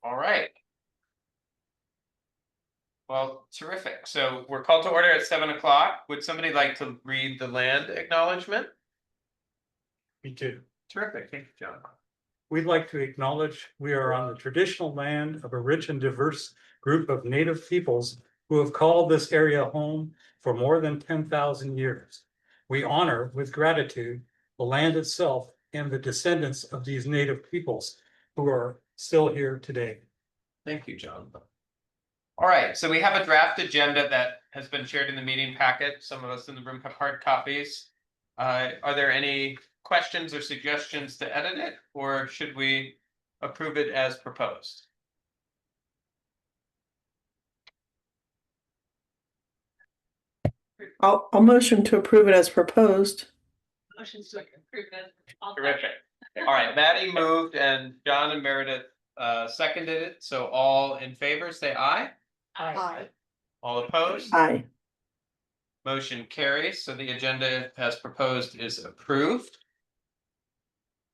All right. Well, terrific. So we're called to order at 7 o'clock. Would somebody like to read the land acknowledgement? Me too. Terrific. Thank you, John. We'd like to acknowledge we are on the traditional land of a rich and diverse group of native peoples who have called this area home for more than 10,000 years. We honor with gratitude the land itself and the descendants of these native peoples who are still here today. Thank you, John. All right, so we have a draft agenda that has been shared in the meeting packet. Some of us in the room have hard copies. Are there any questions or suggestions to edit it, or should we approve it as proposed? I'll motion to approve it as proposed. Motion to approve it. Terrific. All right, Maddie moved and John and Meredith seconded it. So all in favor, say aye. Aye. All opposed? Aye. Motion carries. So the agenda as proposed is approved.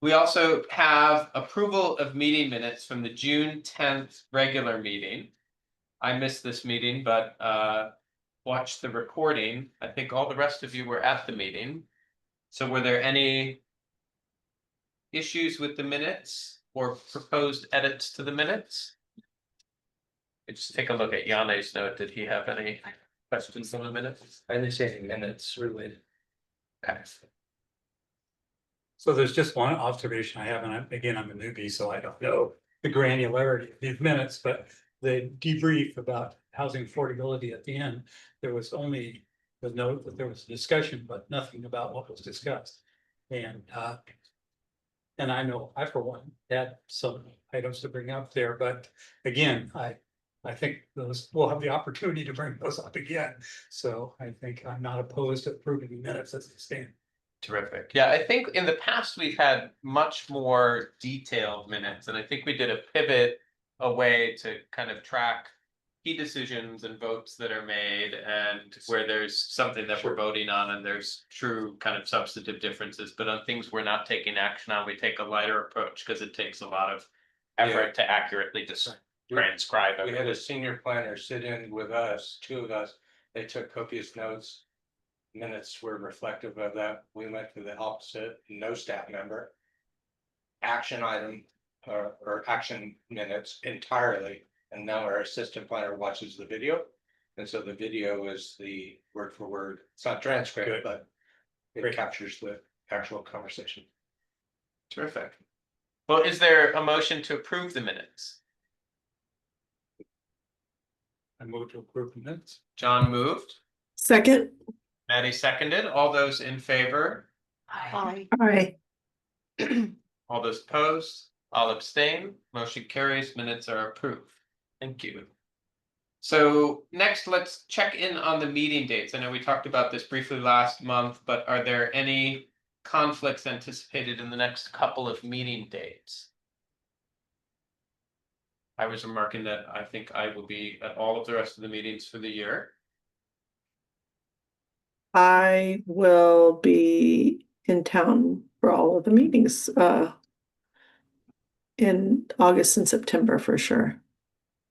We also have approval of meeting minutes from the June 10th regular meeting. I missed this meeting, but watched the recording. I think all the rest of you were at the meeting. So were there any issues with the minutes or proposed edits to the minutes? Just take a look at Yane's note. Did he have any questions on the minutes? I didn't see any minutes related. Okay. So there's just one observation I have, and again, I'm a newbie, so I don't know the granularity of these minutes, but the debrief about housing affordability at the end, there was only the note that there was discussion, but nothing about what was discussed. And I know I, for one, had some items to bring up there, but again, I think those, we'll have the opportunity to bring those up again. So I think I'm not opposed to approving the minutes as they stand. Terrific. Yeah, I think in the past we've had much more detailed minutes, and I think we did a pivot away to kind of track key decisions and votes that are made, and where there's something that we're voting on and there's true kind of substantive differences, but on things we're not taking action on, we take a lighter approach because it takes a lot of effort to accurately just transcribe it. We had a senior planner sit in with us, two of us. They took copious notes. Minutes were reflective of that. We went to the opposite, no staff member. Action item or action minutes entirely. And now our assistant planner watches the video. And so the video is the word for word. It's not transcript, Good. but it Great. captures the actual conversation. Terrific. Well, is there a motion to approve the minutes? I move to approve the minutes. John moved. Second. Maddie seconded. All those in favor? Aye. Aye. All those opposed? I'll abstain. Motion carries. Minutes are approved. Thank you. So next, let's check in on the meeting dates. I know we talked about this briefly last month, but are there any conflicts anticipated in the next couple of meeting dates? I was remarking that I think I will be at all of the rest of the meetings for the year. I will be in town for all of the meetings in August and September for sure.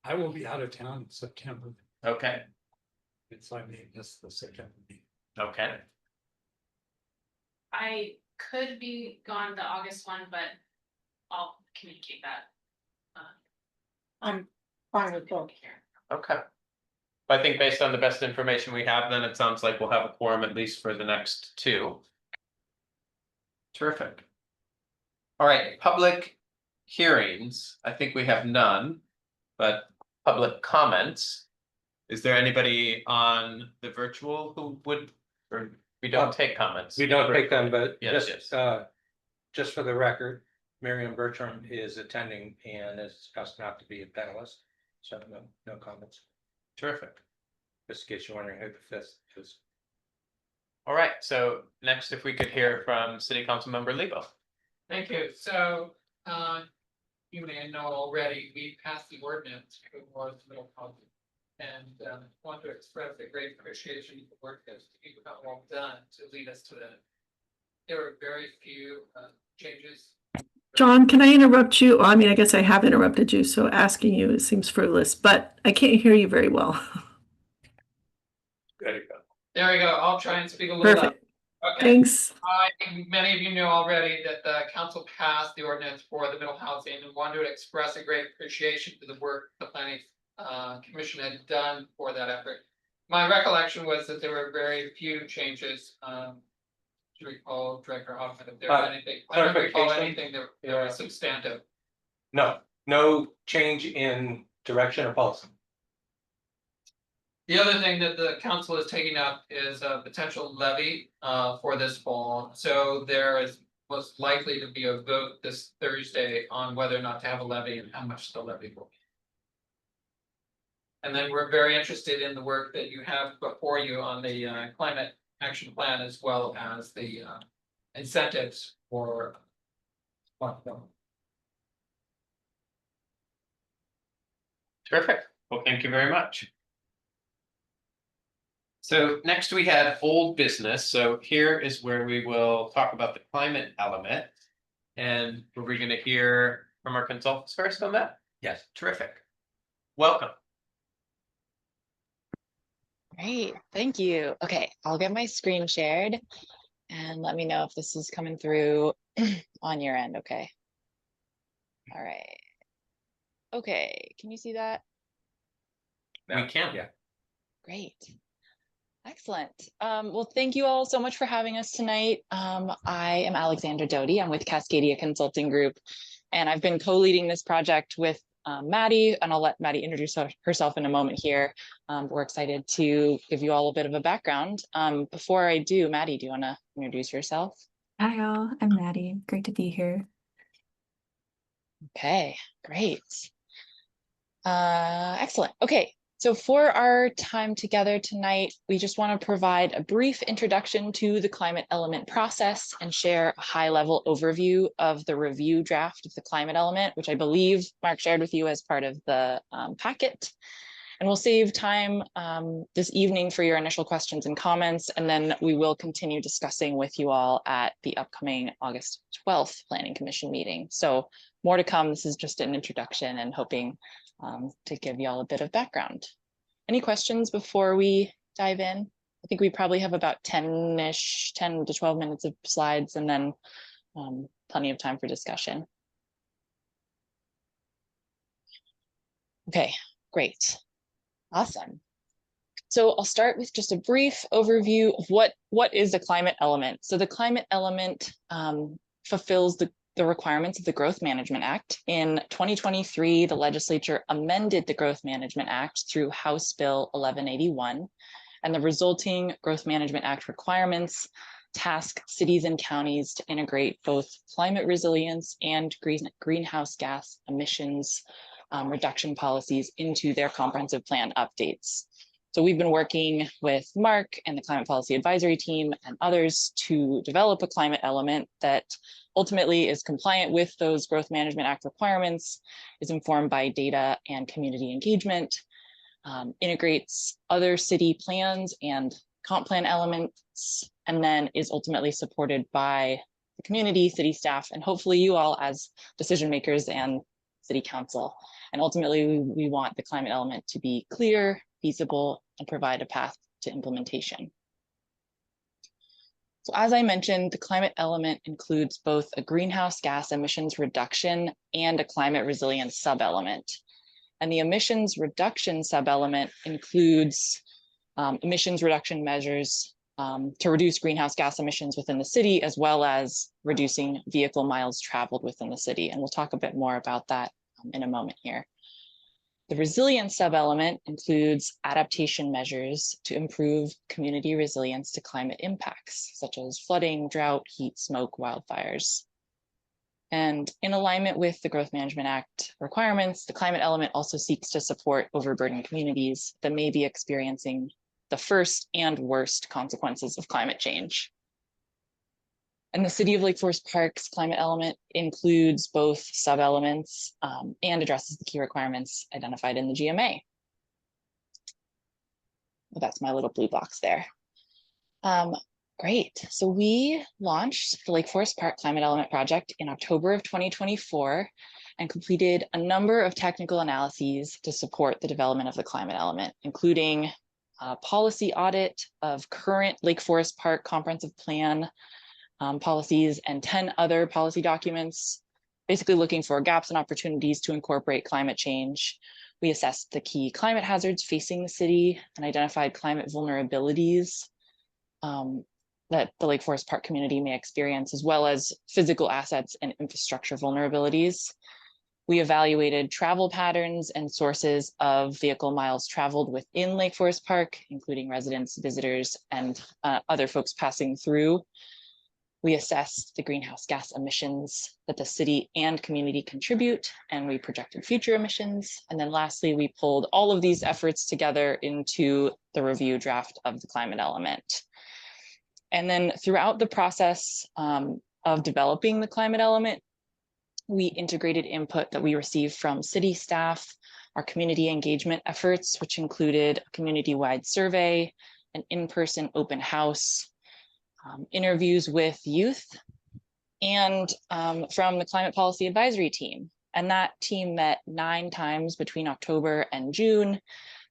I will be out of town in September. Okay, It's I may miss the September meeting. okay. I could be gone the August one, but I'll communicate that. I'm fine with both. Okay. I think based on the best information we have, then it sounds like we'll have a quorum at least for the next two. Terrific. All right, public hearings. I think we have none, but public comments. Is there anybody on the virtual who would, or we don't take comments? We don't take them, but Yes, just for the record, Miriam Bertram is attending and is discussed not to be a panelist. So no comments. Terrific. Just in case you're wondering who the fifth is. All right, so next, if we could hear from City Council Member Lebo. Thank you. So, you may know already, we passed the ordinance for Morris Middle College. And want to express a great appreciation for the work that's being well done to lead us to that. There were very few changes John, can I interrupt you? I mean, I guess I have interrupted you, so asking you, it seems frivolous, but I can't hear you very well. There you go. There we go. I'll try and speak a little louder. Perfect. Okay. Thanks. Many of you know already that the council passed the ordinance for the middle housing and wanted to express a great appreciation for the work the planning commission had done for that effort. My recollection was that there were very few changes. Do you recall, Director Hoffman, if there was anything? I don't recall clarification? anything that was substantive. No change in direction or policy. The other thing that the council is taking up is a potential levy for this fall. So there is most likely to be a vote this Thursday on whether or not to have a levy and how much the levy will be. And then we're very interested in the work that you have before you on the climate action plan, as well as the incentives for. Terrific. Well, thank you very much. So next we have old business. So here is where we will talk about the climate element. And are we going to hear from our consultants first on that? Yes. Terrific. Welcome. Great, thank you. Okay, I'll get my screen shared and let me know if this is coming through on your end, okay? All right. Okay, can you see that? We can. Yeah. Great. Excellent. Well, thank you all so much for having us tonight. I am Alexandra Doty. I'm with Cascadia Consulting Group, and I've been co-leading this project with Maddie, and I'll let Maddie introduce herself in a moment here. We're excited to give you all a bit of a background. Before I do, Maddie, do you want to introduce yourself? Hi all, I'm Maddie. Great to be here. Okay, great. Excellent. Okay, so for our time together tonight, we just want to provide a brief introduction to the climate element process and share a high-level overview of the review draft of the climate element, which I believe Mark shared with you as part of the packet. And we'll save time this evening for your initial questions and comments, and then we will continue discussing with you all at the upcoming August 12th Planning Commission meeting. So more to come. This is just an introduction and hoping to give you all a bit of background. Any questions before we dive in? I think we probably have about 10 to 12 minutes of slides, and then plenty of time for discussion. Okay, great. Awesome. So I'll start with just a brief overview of what is the climate element. So the climate element fulfills the requirements of the Growth Management Act. In 2023, the legislature amended the Growth Management Act through House Bill 1181, and the resulting Growth Management Act requirements task cities and counties to integrate both climate resilience and greenhouse gas emissions reduction policies into their comprehensive plan updates. So we've been working with Mark and the Climate Policy Advisory Team and others to develop a climate element that ultimately is compliant with those Growth Management Act requirements, is informed by data and community engagement, integrates other city plans and comp plan elements, and then is ultimately supported by the community, city staff, and hopefully you all as decision makers and city council. And ultimately, we want the climate element to be clear, feasible, and provide a path to implementation. So as I mentioned, the climate element includes both a greenhouse gas emissions reduction and a climate resilience sub-element. And the emissions reduction sub-element includes emissions reduction measures to reduce greenhouse gas emissions within the city, as well as reducing vehicle miles traveled within the city. And we'll talk a bit more about that in a moment here. The resilience sub-element includes adaptation measures to improve community resilience to climate impacts, such as flooding, drought, heat, smoke, wildfires. And in alignment with the Growth Management Act requirements, the climate element also seeks to support overburdened communities that may be experiencing the first and worst consequences of climate change. And the City of Lake Forest Park's climate element includes both sub-elements and addresses the key requirements identified in the GMA. Well, that's my little blue box there. Great. So we launched the Lake Forest Park Climate Element Project in October of 2024 and completed a number of technical analyses to support the development of the climate element, including a policy audit of current Lake Forest Park Comprehensive Plan policies and 10 other policy documents, basically looking for gaps and opportunities to incorporate climate change. We assessed the key climate hazards facing the city and identified climate vulnerabilities that the Lake Forest Park community may experience, as well as physical assets and infrastructure vulnerabilities. We evaluated travel patterns and sources of vehicle miles traveled within Lake Forest Park, including residents, visitors, and other folks passing through. We assessed the greenhouse gas emissions that the city and community contribute, and we projected future emissions. And then lastly, we pulled all of these efforts together into the review draft of the climate element. And then throughout the process of developing the climate element, we integrated input that we received from city staff, our community engagement efforts, which included a community-wide survey, an in-person open house, interviews with youth, and from the Climate Policy Advisory Team. And that team met 9 times between October and June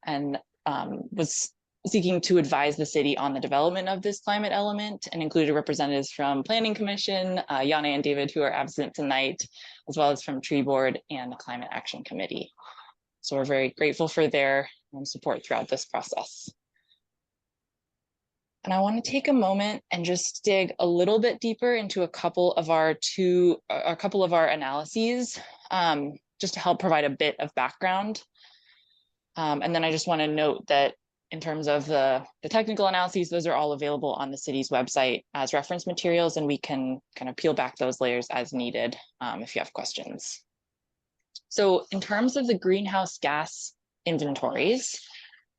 and was seeking to advise the city on the development of this climate element, and included representatives from Planning Commission, Yana and David, who are absent tonight, as well as from Tree Board and the Climate Action Committee. So we're very grateful for their support throughout this process. And I want to take a moment and just dig a little bit deeper into a couple of our analyses, just to help provide a bit of background. And then I just want to note that in terms of the technical analyses, those are all available on the city's website as reference materials, and we can kind of peel back those layers as needed if you have questions. So in terms of the greenhouse gas inventories,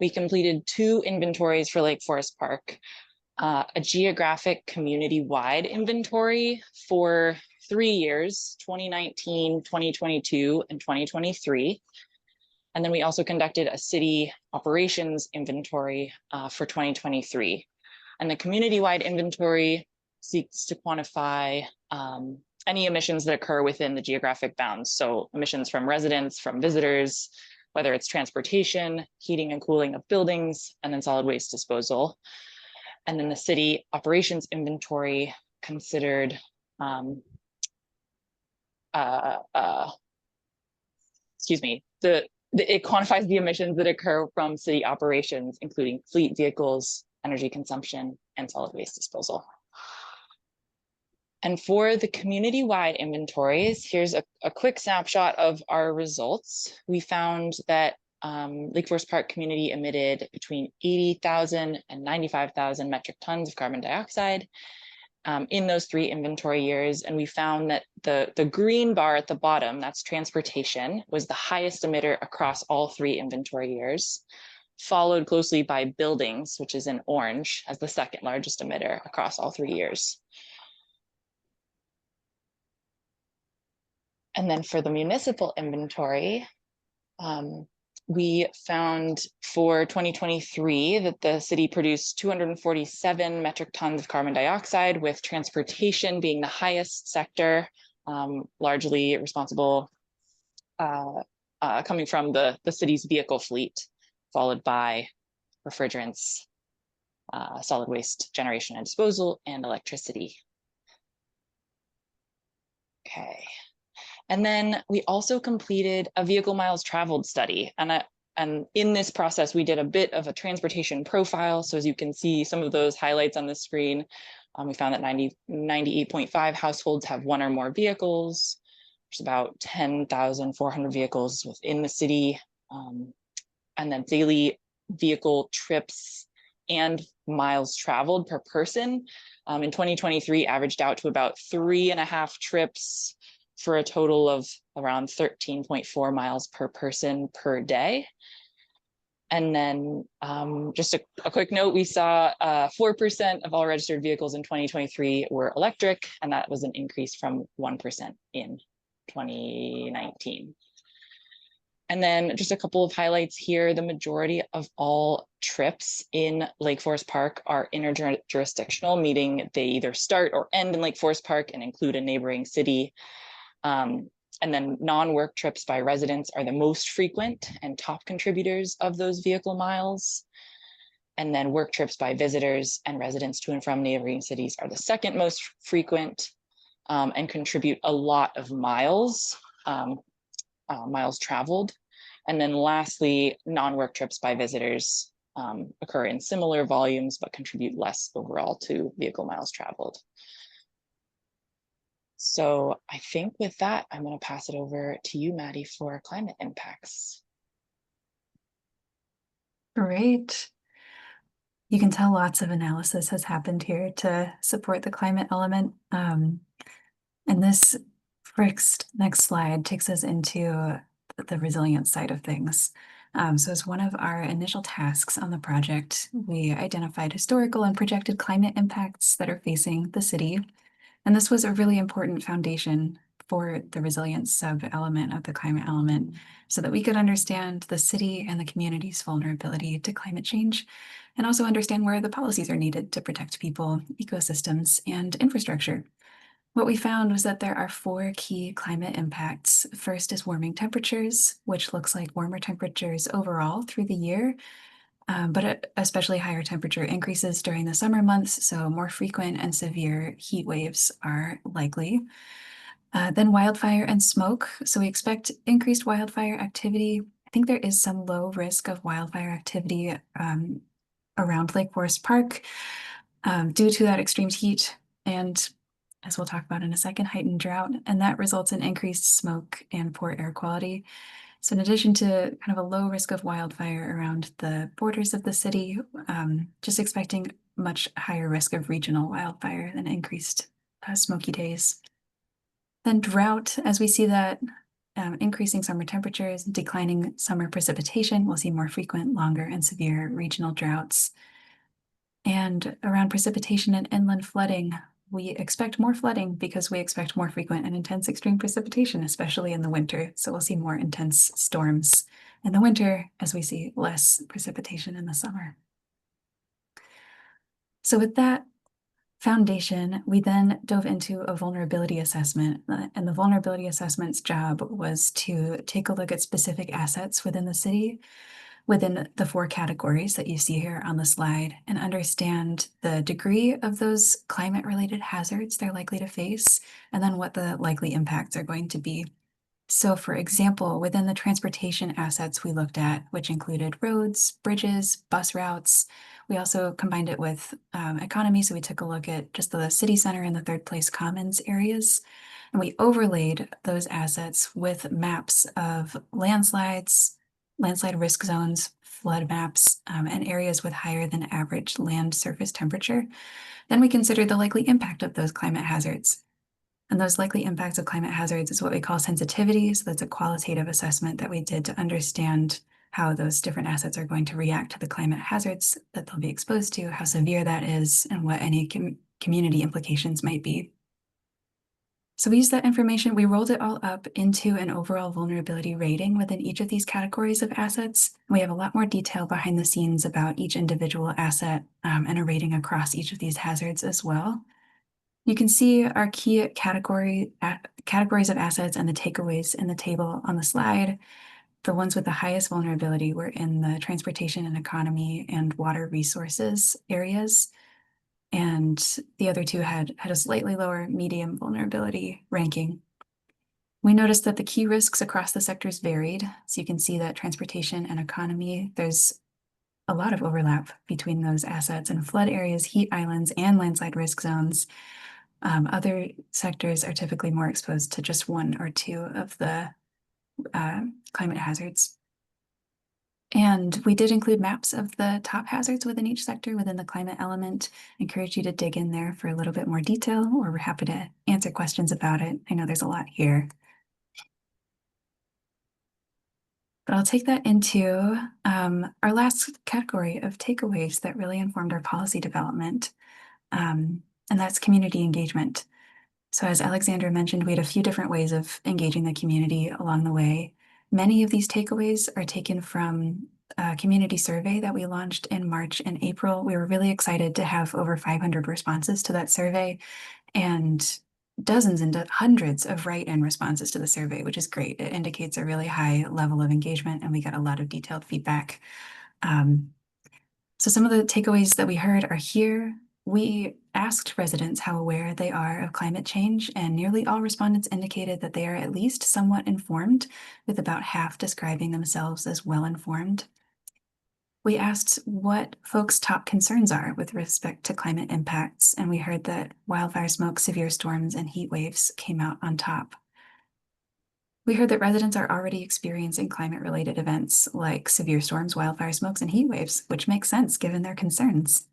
we completed 2 inventories for Lake Forest Park, a geographic community-wide inventory for 3 years, 2019, 2022, and 2023. And then we also conducted a city operations inventory for 2023. And the community-wide inventory seeks to quantify any emissions that occur within the geographic bounds. So emissions from residents, from visitors, whether it's transportation, heating and cooling of buildings, and then solid waste disposal. And then the city operations inventory considered it quantifies the emissions that occur from city operations, including fleet vehicles, energy consumption, and solid waste disposal. And for the community-wide inventories, here's a quick snapshot of our results. We found that Lake Forest Park community emitted between 80,000 and 95,000 metric tons of carbon dioxide in those 3 inventory years. And we found that the green bar at the bottom, that's transportation, was the highest emitter across all 3 inventory years, followed closely by buildings, which is in orange, as the second largest emitter across all 3 years. And then for the municipal inventory, we found for 2023 that the city produced 247 metric tons of carbon dioxide, with transportation being the highest sector, largely responsible coming from the city's vehicle fleet, followed by refrigerants, solid waste generation and disposal, and electricity. Okay. And then we also completed a vehicle miles traveled study. And in this process, we did a bit of a transportation profile. So as you can see, some of those highlights on the screen, we found that 98.5 households have 1 or more vehicles. There's about 10,400 vehicles within the city. And then daily vehicle trips and miles traveled per person in 2023 averaged out to about 3.5 trips for a total of around 13.4 miles per person per day. And then just a quick note, we saw 4% of all registered vehicles in 2023 were electric, and that was an increase from 1% in 2019. And then just a couple of highlights here. The majority of all trips in Lake Forest Park are interjurisdictional, meaning they either start or end in Lake Forest Park and include a neighboring city. And then non-work trips by residents are the most frequent and top contributors of those vehicle miles. And then work trips by visitors and residents to and from neighboring cities are the second most frequent, and contribute a lot of miles, miles traveled. And then lastly, non-work trips by visitors occur in similar volumes, but contribute less overall to vehicle miles traveled. So I think with that, I'm going to pass it over to you, Maddie, for climate impacts. Great. You can tell lots of analysis has happened here to support the climate element. And this next slide takes us into the resilience side of things. So as one of our initial tasks on the project, we identified historical and projected climate impacts that are facing the city. And this was a really important foundation for the resilience sub-element of the climate element, so that we could understand the city and the community's vulnerability to climate change, and also understand where the policies are needed to protect people, ecosystems, and infrastructure. What we found was that there are 4 key climate impacts. First is warming temperatures, which looks like warmer temperatures overall through the year, but especially higher temperature increases during the summer months, so more frequent and severe heat waves are likely. Then wildfire and smoke. So we expect increased wildfire activity. I think there is some low risk of wildfire activity around Lake Forest Park due to that extreme heat and, as we'll talk about in a second, heightened drought, and that results in increased smoke and poor air quality. So in addition to kind of a low risk of wildfire around the borders of the city, just expecting much higher risk of regional wildfire and increased smoky days. Then drought, as we see that increasing summer temperatures, declining summer precipitation, we'll see more frequent, longer, and severe regional droughts. And around precipitation and inland flooding, we expect more flooding because we expect more frequent and intense extreme precipitation, especially in the winter. So we'll see more intense storms in the winter as we see less precipitation in the summer. So with that foundation, we then dove into a vulnerability assessment, and the vulnerability assessment's job was to take a look at specific assets within the city, within the 4 categories that you see here on the slide, and understand the degree of those climate-related hazards they're likely to face, and then what the likely impacts are going to be. So for example, within the transportation assets we looked at, which included roads, bridges, bus routes, we also combined it with economy. So we took a look at just the city center and the Third Place Commons areas, and we overlaid those assets with maps of landslides, landslide risk zones, flood maps, and areas with higher than average land surface temperature. Then we considered the likely impact of those climate hazards. And those likely impacts of climate hazards is what we call sensitivity. So that's a qualitative assessment that we did to understand how those different assets are going to react to the climate hazards that they'll be exposed to, how severe that is, and what any community implications might be. So we used that information, we rolled it all up into an overall vulnerability rating within each of these categories of assets. We have a lot more detail behind the scenes about each individual asset and a rating across each of these hazards as well. You can see our key categories of assets and the takeaways in the table on the slide. The ones with the highest vulnerability were in the transportation and economy and water resources areas. And the other 2 had a slightly lower medium vulnerability ranking. We noticed that the key risks across the sectors varied. So you can see that transportation and economy, there's a lot of overlap between those assets, and flood areas, heat islands, and landslide risk zones. Other sectors are typically more exposed to just 1 or 2 of the climate hazards. And we did include maps of the top hazards within each sector within the climate element. I encourage you to dig in there for a little bit more detail, or we're happy to answer questions about it. I know there's a lot here. But I'll take that into our last category of takeaways that really informed our policy development, and that's community engagement. So as Alexandra mentioned, we had a few different ways of engaging the community along the way. Many of these takeaways are taken from community survey that we launched in March and April. We were really excited to have over 500 responses to that survey and dozens and hundreds of write-in responses to the survey, which is great. It indicates a really high level of engagement, and we got a lot of detailed feedback. So some of the takeaways that we heard are here. We asked residents how aware they are of climate change, and nearly all respondents indicated that they are at least somewhat informed, with about half describing themselves as well-informed. We asked what folks' top concerns are with respect to climate impacts, and we heard that wildfire smoke, severe storms, and heat waves came out on top. We heard that residents are already experiencing climate-related events like severe storms, wildfire smokes, and heat waves, which makes sense given their concerns.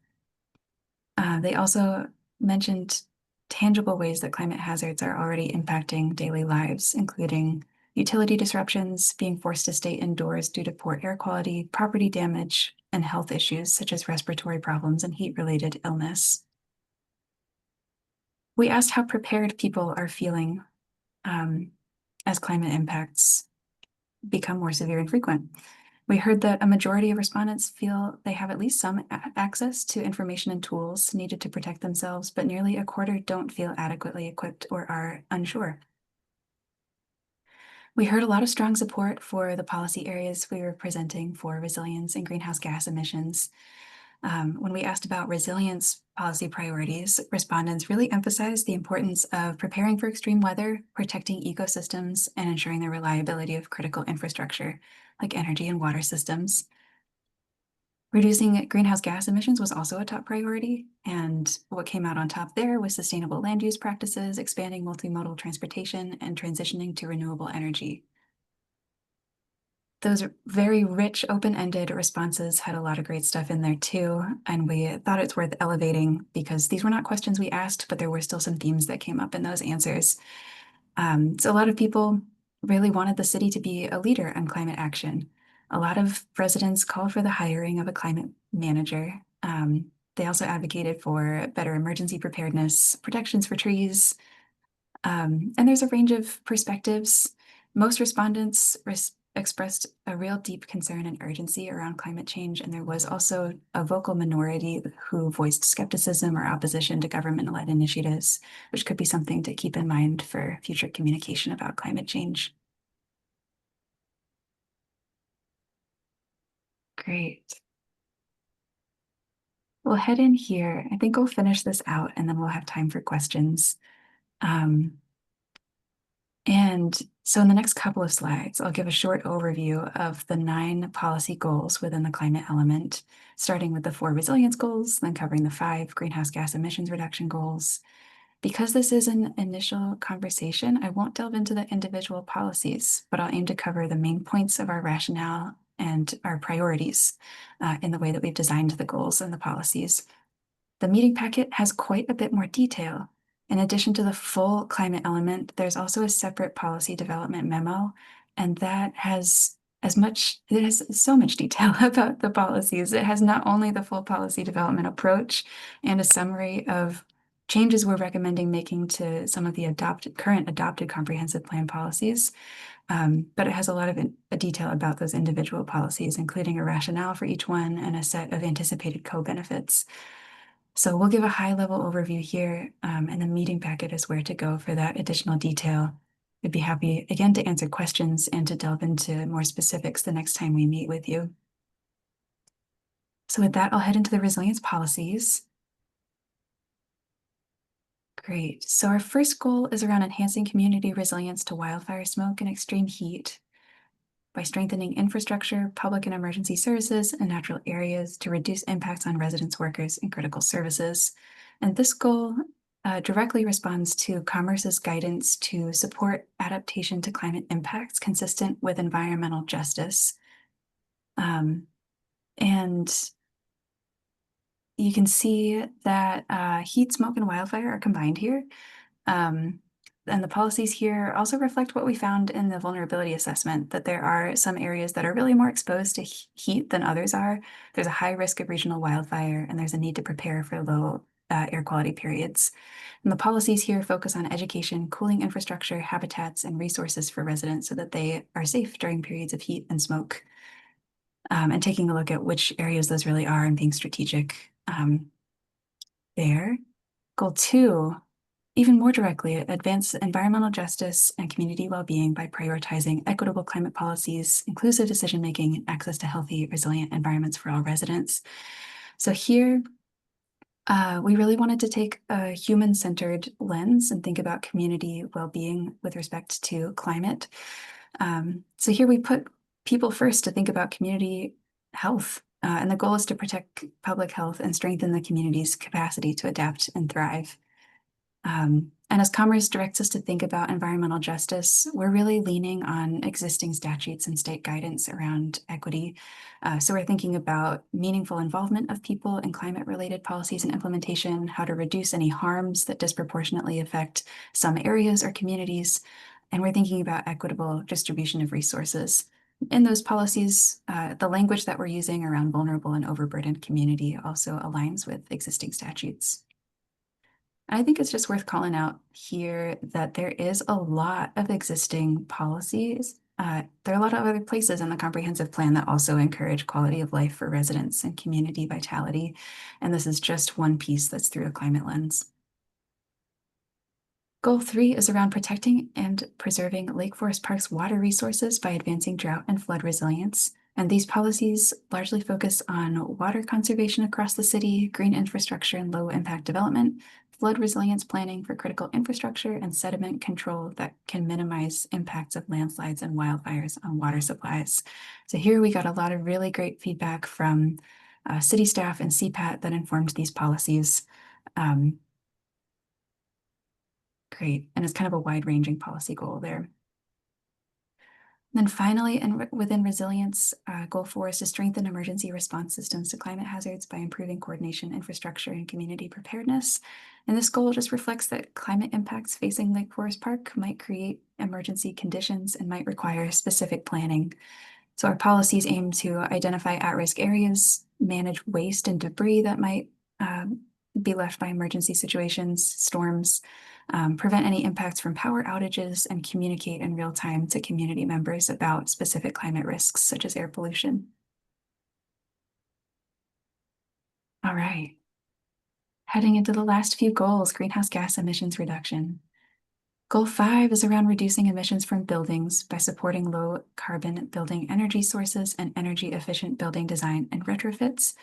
They also mentioned tangible ways that climate hazards are already impacting daily lives, including utility disruptions, being forced to stay indoors due to poor air quality, property damage, and health issues such as respiratory problems and heat-related illness. We asked how prepared people are feeling as climate impacts become more severe and frequent. We heard that a majority of respondents feel they have at least some access to information and tools needed to protect themselves, but nearly a quarter don't feel adequately equipped or are unsure. We heard a lot of strong support for the policy areas we were presenting for resilience and greenhouse gas emissions. When we asked about resilience policy priorities, respondents really emphasized the importance of preparing for extreme weather, protecting ecosystems, and ensuring the reliability of critical infrastructure like energy and water systems. Reducing greenhouse gas emissions was also a top priority, and what came out on top there was sustainable land use practices, expanding multimodal transportation, and transitioning to renewable energy. Those very rich, open-ended responses had a lot of great stuff in there too, and we thought it's worth elevating because these were not questions we asked, but there were still some themes that came up in those answers. So a lot of people really wanted the city to be a leader on climate action. A lot of residents called for the hiring of a climate manager. They also advocated for better emergency preparedness, protections for trees, and there's a range of perspectives. Most respondents expressed a real deep concern and urgency around climate change, and there was also a vocal minority who voiced skepticism or opposition to government-led initiatives, which could be something to keep in mind for future communication about climate change. Great. We'll head in here. I think we'll finish this out and then we'll have time for questions. And so in the next couple of slides, I'll give a short overview of the 9 policy goals within the climate element, starting with the 4 resilience goals, then covering the 5 greenhouse gas emissions reduction goals. Because this is an initial conversation, I won't delve into the individual policies, but I'll aim to cover the main points of our rationale and our priorities in the way that we've designed the goals and the policies. The meeting packet has quite a bit more detail. In addition to the full climate element, there's also a separate policy development memo, and that has it has so much detail about the policies. It has not only the full policy development approach and a summary of changes we're recommending making to some of the current adopted comprehensive plan policies, but it has a lot of detail about those individual policies, including a rationale for each one and a set of anticipated co-benefits. So we'll give a high-level overview here, and the meeting packet is where to go for that additional detail. I'd be happy, again, to answer questions and to delve into more specifics the next time we meet with you. So with that, I'll head into the resilience policies. Great. So our first goal is around enhancing community resilience to wildfire smoke and extreme heat by strengthening infrastructure, public and emergency services, and natural areas to reduce impacts on residents, workers, and critical services. And this goal directly responds to Commerce's guidance to support adaptation to climate impacts consistent with environmental justice. And you can see that heat, smoke, and wildfire are combined here. And the policies here also reflect what we found in the vulnerability assessment, that there are some areas that are really more exposed to heat than others are. There's a high risk of regional wildfire, and there's a need to prepare for low air quality periods. And the policies here focus on education, cooling infrastructure, habitats, and resources for residents so that they are safe during periods of heat and smoke. and taking a look at which areas those really are and being strategic there. Goal 2, even more directly, advance environmental justice and community well-being by prioritizing equitable climate policies, inclusive decision-making, and access to healthy, resilient environments for all residents. So here, we really wanted to take a human-centered lens and think about community well-being with respect to climate. So here we put people first to think about community health. And the goal is to protect public health and strengthen the community's capacity to adapt and thrive. And as Commerce directs us to think about environmental justice, we're really leaning on existing statutes and state guidance around equity. So we're thinking about meaningful involvement of people in climate-related policies and implementation, how to reduce any harms that disproportionately affect some areas or communities. And we're thinking about equitable distribution of resources. In those policies, the language that we're using around vulnerable and overburdened community also aligns with existing statutes. I think it's just worth calling out here that there is a lot of existing policies. There are a lot of other places in the comprehensive plan that also encourage quality of life for residents and community vitality. And this is just one piece that's through a climate lens. Goal 3 is around protecting and preserving Lake Forest Park's water resources by advancing drought and flood resilience. And these policies largely focus on water conservation across the city, green infrastructure and low impact development, flood resilience planning for critical infrastructure, and sediment control that can minimize impacts of landslides and wildfires on water supplies. So here we got a lot of really great feedback from city staff and CPAT that informed these policies. Great, and it's kind of a wide-ranging policy goal there. Then finally, and within resilience, goal 4 is to strengthen emergency response systems to climate hazards by improving coordination, infrastructure, and community preparedness. And this goal just reflects that climate impacts facing Lake Forest Park might create emergency conditions and might require specific planning. So our policies aim to identify at-risk areas, manage waste and debris that might be left by emergency situations, storms, prevent any impacts from power outages, and communicate in real time to community members about specific climate risks, such as air pollution. All right. Heading into the last few goals, greenhouse gas emissions reduction. Goal 5 is around reducing emissions from buildings by supporting low carbon building energy sources and energy efficient building design and retrofits.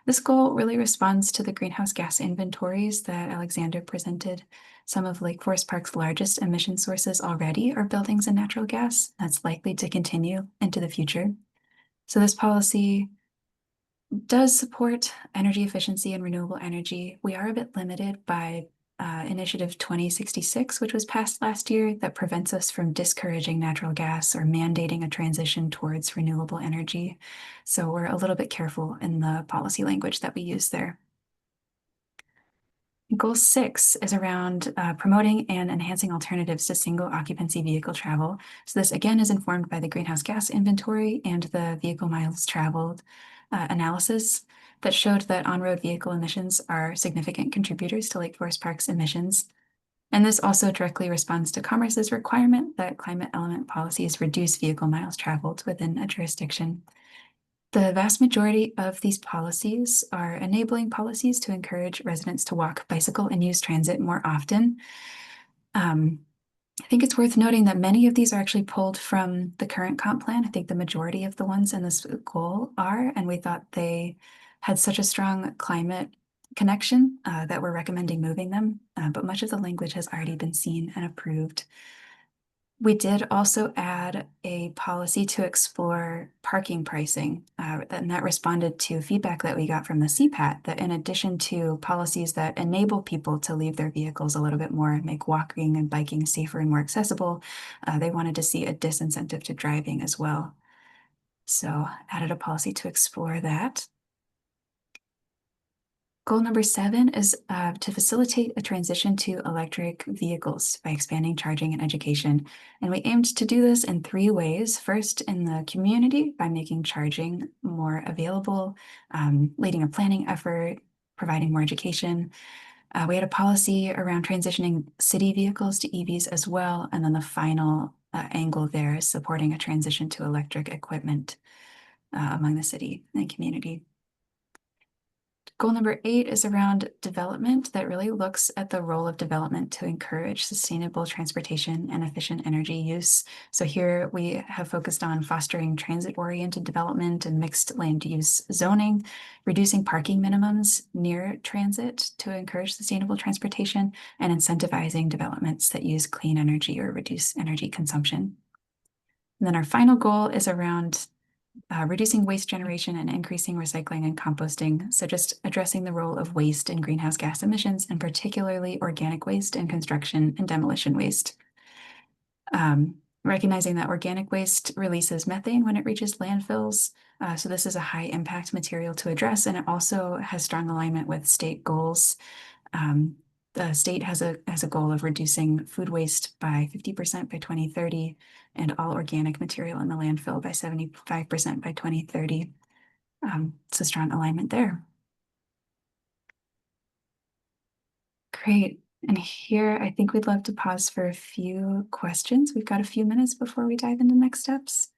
This goal really responds to the greenhouse gas inventories that Alexander presented. Some of Lake Forest Park's largest emission sources already are buildings and natural gas. That's likely to continue into the future. So this policy does support energy efficiency and renewable energy. We are a bit limited by Initiative 2066, which was passed last year, that prevents us from discouraging natural gas or mandating a transition towards renewable energy. So we're a little bit careful in the policy language that we use there. Goal 6 is around promoting and enhancing alternatives to single occupancy vehicle travel. So this again is informed by the greenhouse gas inventory and the vehicle miles traveled analysis that showed that on-road vehicle emissions are significant contributors to Lake Forest Park's emissions. And this also directly responds to Commerce's requirement that climate element policies reduce vehicle miles traveled within a jurisdiction. The vast majority of these policies are enabling policies to encourage residents to walk, bicycle, and use transit more often. I think it's worth noting that many of these are actually pulled from the current comp plan. I think the majority of the ones in this goal are, and we thought they had such a strong climate connection that we're recommending moving them, but much of the language has already been seen and approved. We did also add a policy to explore parking pricing, and that responded to feedback that we got from the CPAT, that in addition to policies that enable people to leave their vehicles a little bit more and make walking and biking safer and more accessible, they wanted to see a disincentive to driving as well. So added a policy to explore that. Goal number 7 is to facilitate a transition to electric vehicles by expanding charging and education. And we aimed to do this in 3 ways. First, in the community by making charging more available, leading a planning effort, providing more education. We had a policy around transitioning city vehicles to EVs as well. And then the final angle there is supporting a transition to electric equipment. among the city and community. Goal number 8 is around development that really looks at the role of development to encourage sustainable transportation and efficient energy use. So here we have focused on fostering transit-oriented development and mixed land use zoning, reducing parking minimums near transit to encourage sustainable transportation, and incentivizing developments that use clean energy or reduce energy consumption. And then our final goal is around reducing waste generation and increasing recycling and composting. So just addressing the role of waste in greenhouse gas emissions, and particularly organic waste and construction and demolition waste. Recognizing that organic waste releases methane when it reaches landfills. So this is a high impact material to address, and it also has strong alignment with state goals. The state has a goal of reducing food waste by 50% by 2030 and all organic material in the landfill by 75% by 2030. So strong alignment there. Great. And here, I think we'd love to pause for a few questions. We've got a few minutes before we dive into next steps.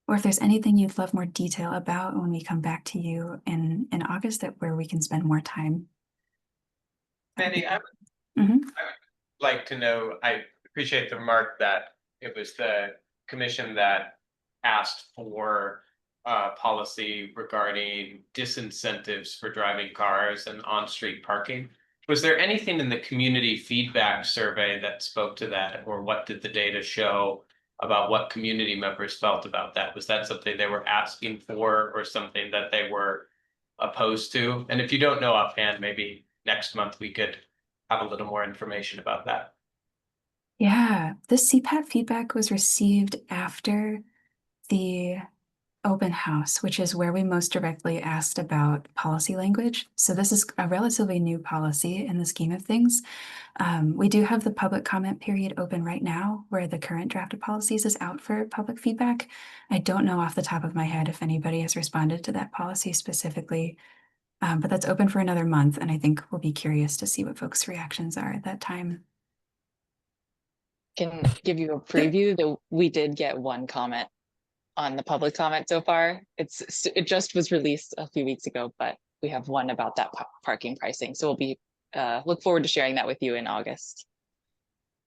Or if there's anything you'd love more detail about when we come back to you in August, that where we can spend more time. Mandy, I Mhm. would like to know, I appreciate the remark that it was the commission that asked for policy regarding disincentives for driving cars and on-street parking. Was there anything in the community feedback survey that spoke to that, or what did the data show about what community members felt about that? Was that something they were asking for, or something that they were opposed to? And if you don't know offhand, maybe next month we could have a little more information about that. Yeah, this CPAP feedback was received after the open house, which is where we most directly asked about policy language. So this is a relatively new policy in the scheme of things. We do have the public comment period open right now, where the current draft of policies is out for public feedback. I don't know off the top of my head if anybody has responded to that policy specifically, but that's open for another month, and I think we'll be curious to see what folks' reactions are at that time. Can give you a preview that we did get one comment on the public comment so far. It just was released a few weeks ago, but we have one about that parking pricing. So we'll be look forward to sharing that with you in August.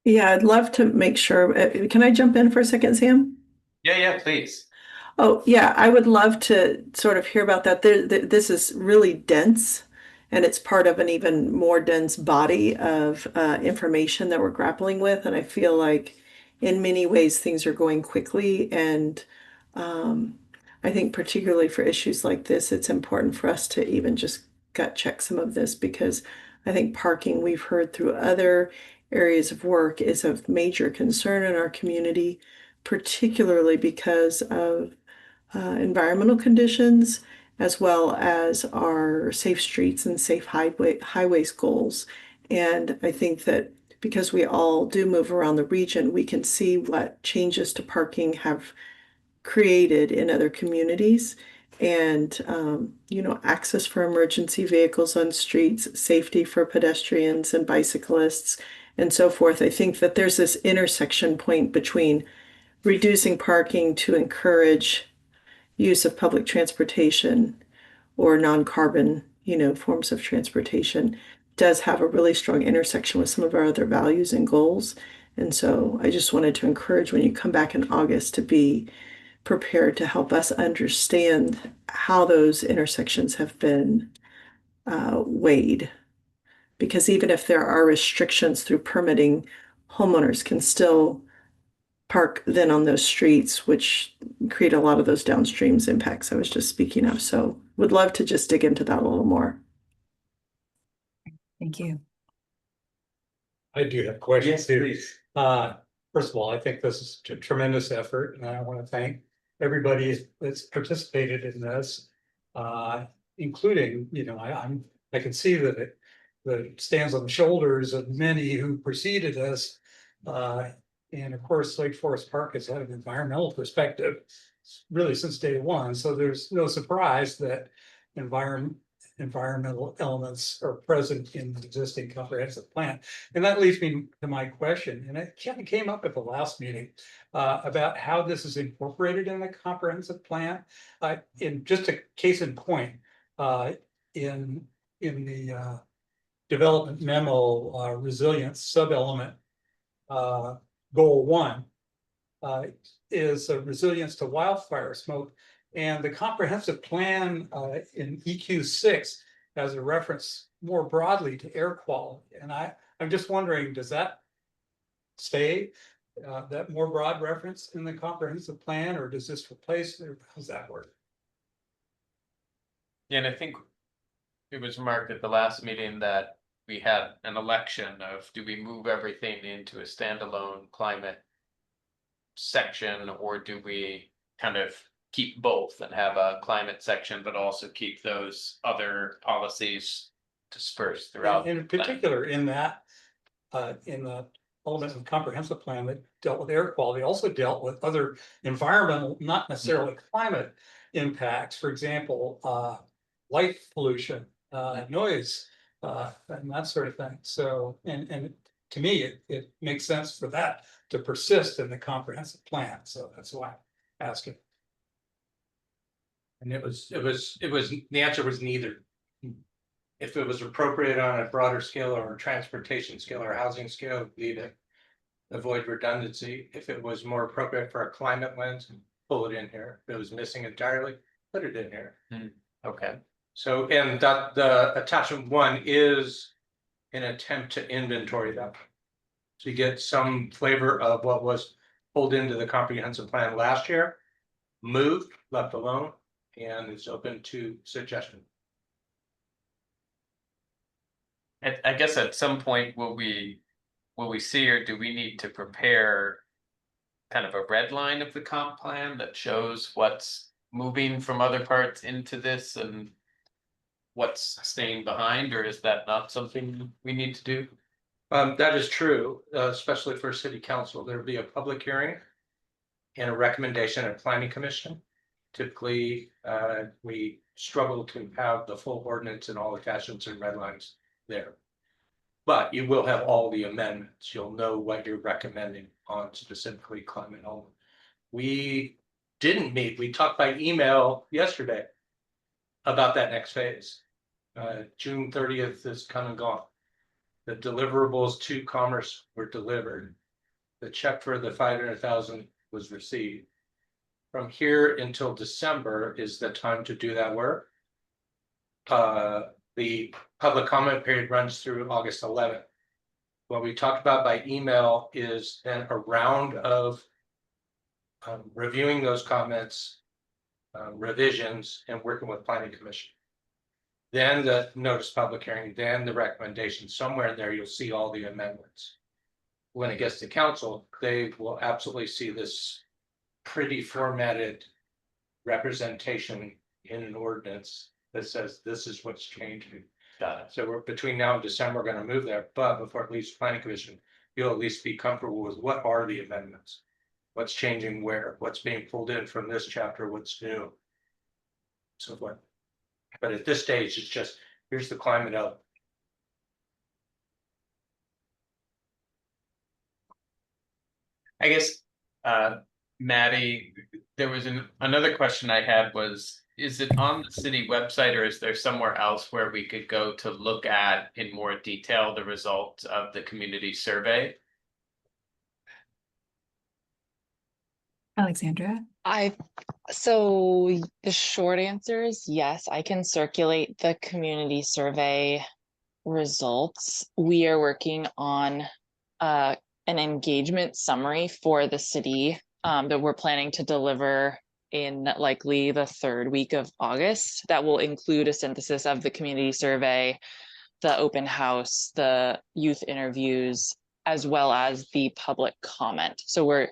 Yeah, I'd love to make sure. Can I jump in for a second, Sam? Yeah, please. Oh, yeah, I would love to sort of hear about that. This is really dense, and it's part of an even more dense body of information that we're grappling with. And I feel like in many ways things are going quickly. And I think particularly for issues like this, it's important for us to even just gut check some of this, because I think parking, we've heard through other areas of work, is of major concern in our community, particularly because of environmental conditions, as well as our safe streets and safe highways goals. And I think that because we all do move around the region, we can see what changes to parking have created in other communities. And, access for emergency vehicles on streets, safety for pedestrians and bicyclists, and so forth. I think that there's this intersection point between reducing parking to encourage use of public transportation or non-carbon, forms of transportation, does have a really strong intersection with some of our other values and goals. And so I just wanted to encourage, when you come back in August, to be prepared to help us understand how those intersections have been weighed. Because even if there are restrictions through permitting, homeowners can still park then on those streets, which create a lot of those downstreams impacts I was just speaking of. So would love to just dig into that a little more. Thank you. I do have questions too. please. First of all, I think this is a tremendous effort, and I want to thank everybody that's participated in this, including, I can see that it stands on the shoulders of many who preceded us. And of course, Lake Forest Park has had an environmental perspective really since day one. So there's no surprise that environmental elements are present in the existing comprehensive plan. And that leads me to my question, and it kind of came up at the last meeting about how this is incorporated in the comprehensive plan. In just a case in point, in the development memo, resilience sub-element, goal 1 is a resilience to wildfire smoke. And the comprehensive plan in EQ6 has a reference more broadly to air quality. And I'm just wondering, does that stay, that more broad reference in the comprehensive plan, or does this replace it? Or how does that work? Yeah, and I think it was marked at the last meeting that we had an election of, do we move everything into a standalone climate section, or do we kind of keep both and have a climate section, but also keep those other policies dispersed throughout? And in particular, in that, in the element of comprehensive plan that dealt with air quality, also dealt with other environmental, not necessarily climate impacts. For example, light pollution, noise, and that sort of thing. So, and to me, it makes sense for that to persist in the comprehensive plan. So that's why I'm asking. And the answer was neither. If it was appropriate on a broader scale or a transportation scale or housing scale, leave it. Avoid redundancy. If it was more appropriate for a climate lens, pull it in here. If it was missing entirely, put it in here. Okay. So, and that the attachment 1 is an attempt to inventory that. So you get some flavor of what was pulled into the comprehensive plan last year, moved, left alone, and is open to suggestion. I guess at some point, will we see, or do we need to prepare kind of a red line of the comp plan that shows what's moving from other parts into this and what's staying behind, or is that not something we need to do? That is true, especially for city council. There'll be a public hearing and a recommendation at planning commission. Typically, we struggle to have the full ordinance and all attachments and red lines there. But you will have all the amendments. You'll know what you're recommending on specifically climate element. We didn't meet. We talked by email yesterday about that next phase. June 30th is come and gone. The deliverables to Commerce were delivered. The check for the 500,000 was received. From here until December is the time to do that work. The public comment period runs through August 11th. What we talked about by email is then a round of reviewing those comments, revisions, and working with planning commission. Then the notice public hearing, then the recommendation. Somewhere in there, you'll see all the amendments. When it gets to council, they will absolutely see this pretty formatted representation in an ordinance that says this is what's changing. Got it. So we're between now and December, we're going to move there, but before it leaves planning commission, you'll at least be comfortable with what are the amendments, what's changing where, what's being pulled in from this chapter, what's new, so forth. But at this stage, it's just here's the climate element. I guess, Maddie, there was another question I had was, is it on the city website, or is there somewhere else where we could go to look at in more detail the results of the community survey? Alexandra? So the short answer is yes, I can circulate the community survey results. We are working on an engagement summary for the city that we're planning to deliver in likely the 3rd week of August. That will include a synthesis of the community survey, the open house, the youth interviews, as well as the public comment. So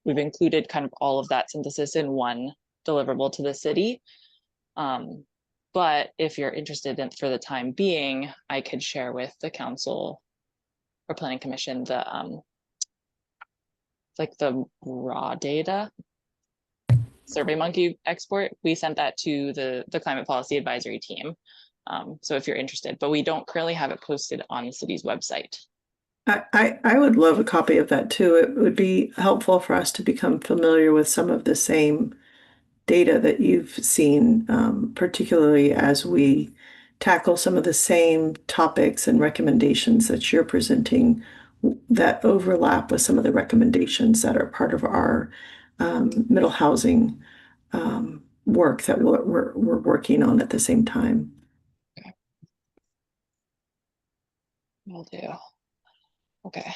we've included kind of all of that synthesis in one deliverable to the city. But if you're interested in, for the time being, I could share with the council or planning commission the like the raw data SurveyMonkey export. We sent that to the climate policy advisory team. So if you're interested, but we don't currently have it posted on the city's website. I would love a copy of that too. It would be helpful for us to become familiar with some of the same data that you've seen, particularly as we tackle some of the same topics and recommendations that you're presenting that overlap with some of the recommendations that are part of our middle housing work that we're working on at the same time. Will do. Okay.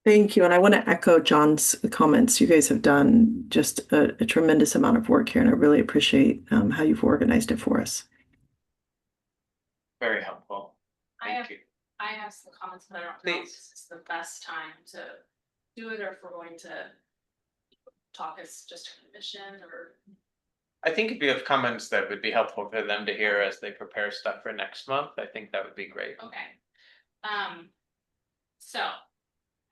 Thank you. And I want to echo John's comments. You guys have done just a tremendous amount of work here, and I really appreciate how you've organized it for us. Very helpful. Thank you. I have some comments, but I don't know if Please. this is the best time to do it, or if we're going to talk as just a commission, or. I think if you have comments that would be helpful for them to hear as they prepare stuff for next month, I think that would be great. Okay. So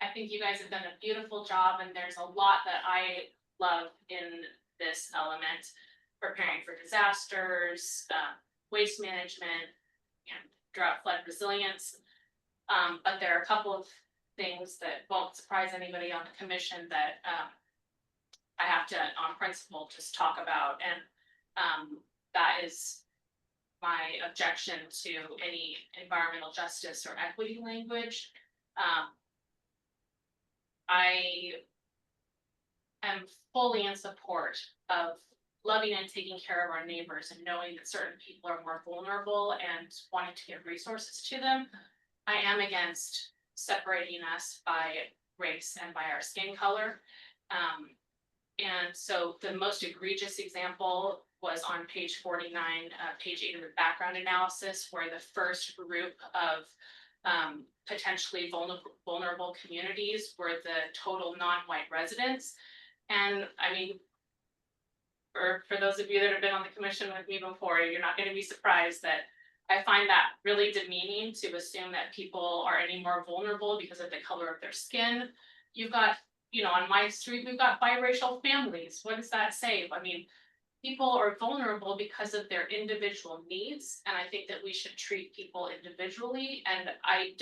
I think you guys have done a beautiful job, and there's a lot that I love in this element: preparing for disasters, waste management, and drought flood resilience. But there are a couple of things that won't surprise anybody on the commission that I have to, on principle, just talk about, and that is my objection to any environmental justice or equity language. I am fully in support of loving and taking care of our neighbors and knowing that certain people are more vulnerable and wanting to give resources to them. I am against separating us by race and by our skin color. And so the most egregious example was on page 49, page 8 of the background analysis, where the first group of potentially vulnerable communities were the total non-white residents. And I mean, for those of you that have been on the commission with me before, you're not going to be surprised that I find that really demeaning, to assume that people are any more vulnerable because of the color of their skin. You've got, you know, on my street, we've got biracial families. What does that say? I mean, people are vulnerable because of their individual needs. And I think that we should treat people individually. And I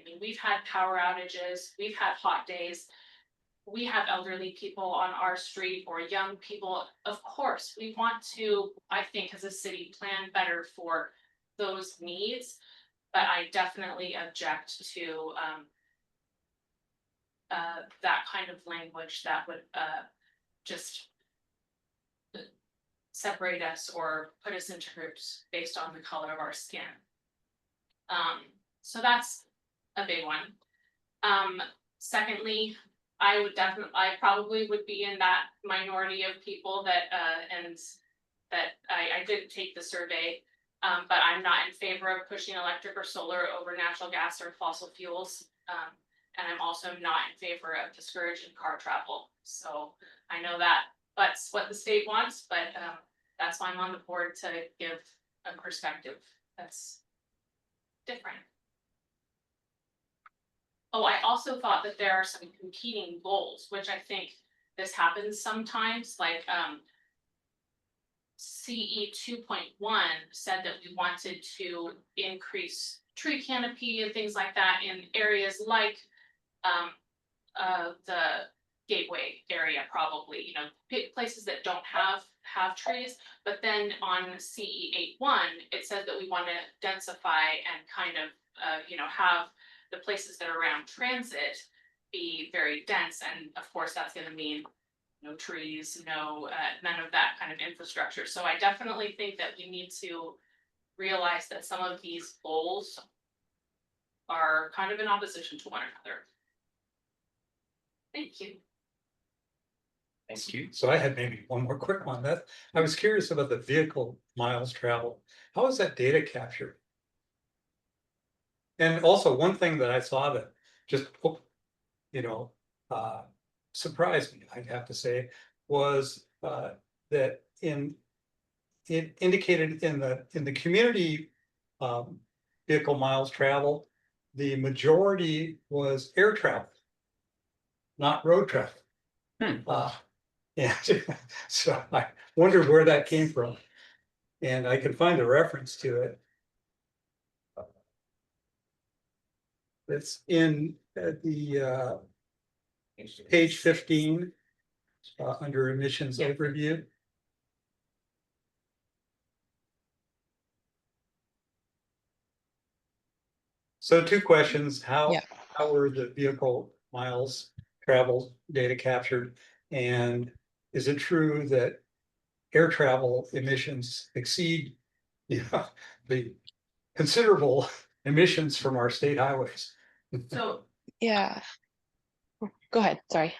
mean, we've had power outages, we've had hot days. We have elderly people on our street, or young people. Of course, we want to, I think, as a city, plan better for those needs. But I definitely object to that kind of language that would just separate us or put us into groups based on the color of our skin. So that's a big one. Secondly, I probably would be in that minority of people that I didn't take the survey, but I'm not in favor of pushing electric or solar over natural gas or fossil fuels. And I'm also not in favor of discouraging car travel. So I know that's what the state wants, but that's why I'm on the board, to give a perspective that's different. Oh, I also thought that there are some competing goals, which I think this happens sometimes, like CE 2.1 said that we wanted to increase tree canopy and things like that in areas like the gateway area, probably, you know, places that don't have trees. But then on CE 8.1, it said that we want to densify and kind of you know, have the places that are around transit be very dense. And of course, that's going to mean no trees, none of that kind of infrastructure. So I definitely think that we need to realize that some of these goals are kind of in opposition to one another. Thank you. Thank you. So I had maybe one more quick one. That I was curious about the vehicle miles traveled. How is that data captured? And also, one thing that I saw that just, you know, surprised me, I'd have to say, was that it indicated in the community vehicle miles travel, the majority was air travel, not road traffic. And so I wondered where that came from. And I could find a reference to it. It's in the page 15 under emissions Yeah. overview. So two questions, Yeah. how were the vehicle miles traveled data captured? And is it true that air travel emissions exceed, the considerable emissions from our state highways? So Yeah. Go ahead, sorry.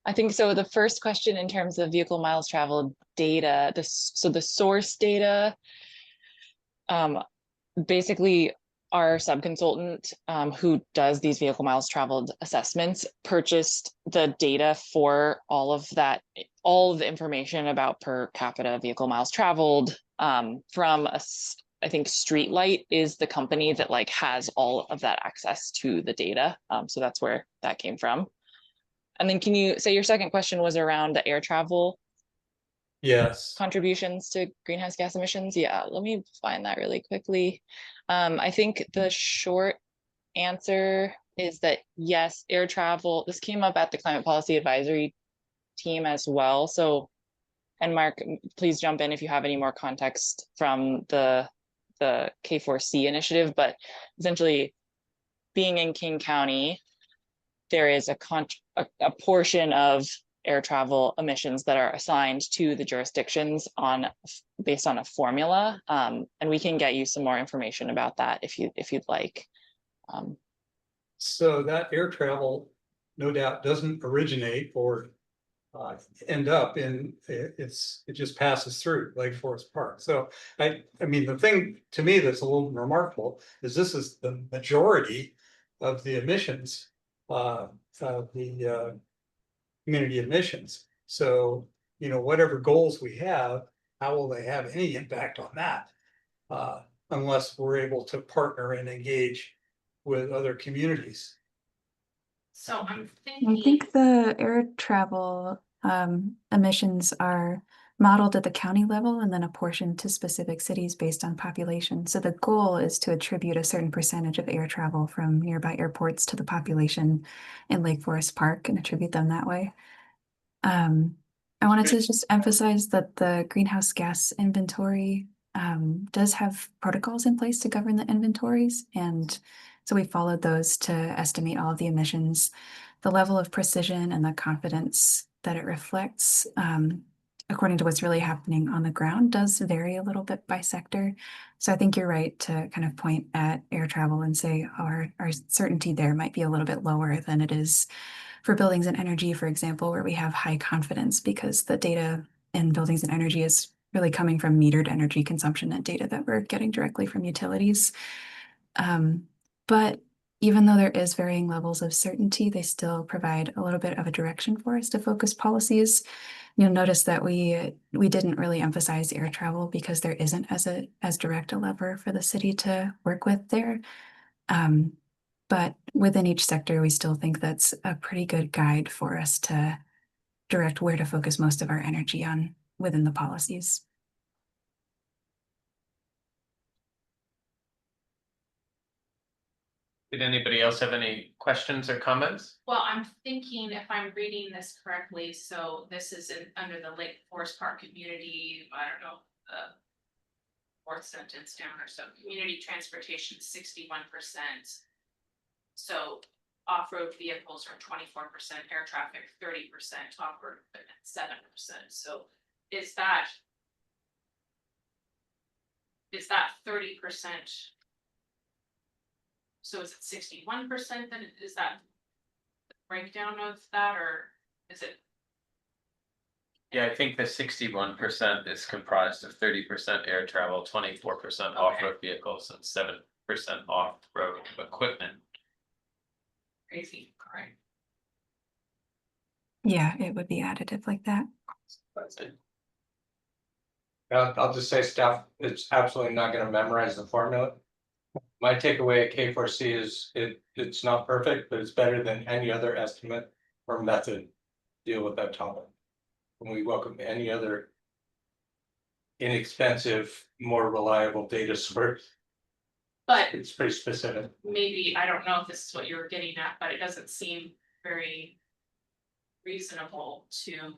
I think so. The first question in terms of vehicle miles traveled data, so the source data, basically our subconsultant who does these vehicle miles traveled assessments purchased the data for all of that, all of the information about per capita vehicle miles traveled from I think Streetlight is the company that like has all of that access to the data. So that's where that came from. And then can you say your second question was around the air travel Yes. contributions to greenhouse gas emissions? Yeah, let me find that really quickly. I think the short answer is that yes, air travel, this came up at the Climate Policy Advisory team as well. So, and Mark, please jump in if you have any more context from the K4C initiative, but essentially being in King County, there is a portion of air travel emissions that are assigned to the jurisdictions based on a formula. And we can get you some more information about that if you'd like. So that air travel, no doubt, doesn't originate or end up in, it just passes through Lake Forest Park. So I mean, the thing to me that's a little remarkable is this is the majority of the emissions of the community emissions. So, whatever goals we have, how will they have any impact on that? Unless we're able to partner and engage with other communities. so I'm I thinking, think the air travel emissions are modeled at the county level and then apportioned to specific cities based on population. So the goal is to attribute a certain percentage of air travel from nearby airports to the population in Lake Forest Park and attribute them that way. I wanted to just emphasize that the greenhouse gas inventory does have protocols in place to govern the inventories. And so we followed those to estimate all of the emissions. The level of precision and the confidence that it reflects, according to what's really happening on the ground, does vary a little bit by sector. So I think you're right to kind of point at air travel and say our certainty there might be a little bit lower than it is for buildings and energy, for example, where we have high confidence because the data in buildings and energy is really coming from metered energy consumption and data that we're getting directly from utilities. But even though there is varying levels of certainty, they still provide a little bit of a direction for us to focus policies. You'll notice that we didn't really emphasize air travel because there isn't as direct a lever for the city to work with there. But within each sector, we still think that's a pretty good guide for us to direct where to focus most of our energy on within the policies. Did anybody else have any questions or comments? well, I'm thinking if I'm reading this correctly, so this is under the Lake Forest Park community, I don't know, fourth sentence down or so, community transportation 61%. So off-road vehicles are 24%, air traffic 30%, off-road equipment 7%. So is that 30%? So is it 61%? Then is that the breakdown of that, or is it? Yeah, I think the 61% is comprised of 30% air travel, 24% off-road vehicles, and 7% off-road equipment. Crazy, correct? Yeah, it would be additive like that. I'll just say staff, it's absolutely not gonna memorize the formula. My takeaway at K4C is it's not perfect, but it's better than any other estimate or method to deal with that topic. And we welcome any other inexpensive, more reliable data source. But It's pretty specific. maybe, I don't know if this is what you're getting at, but it doesn't seem very reasonable to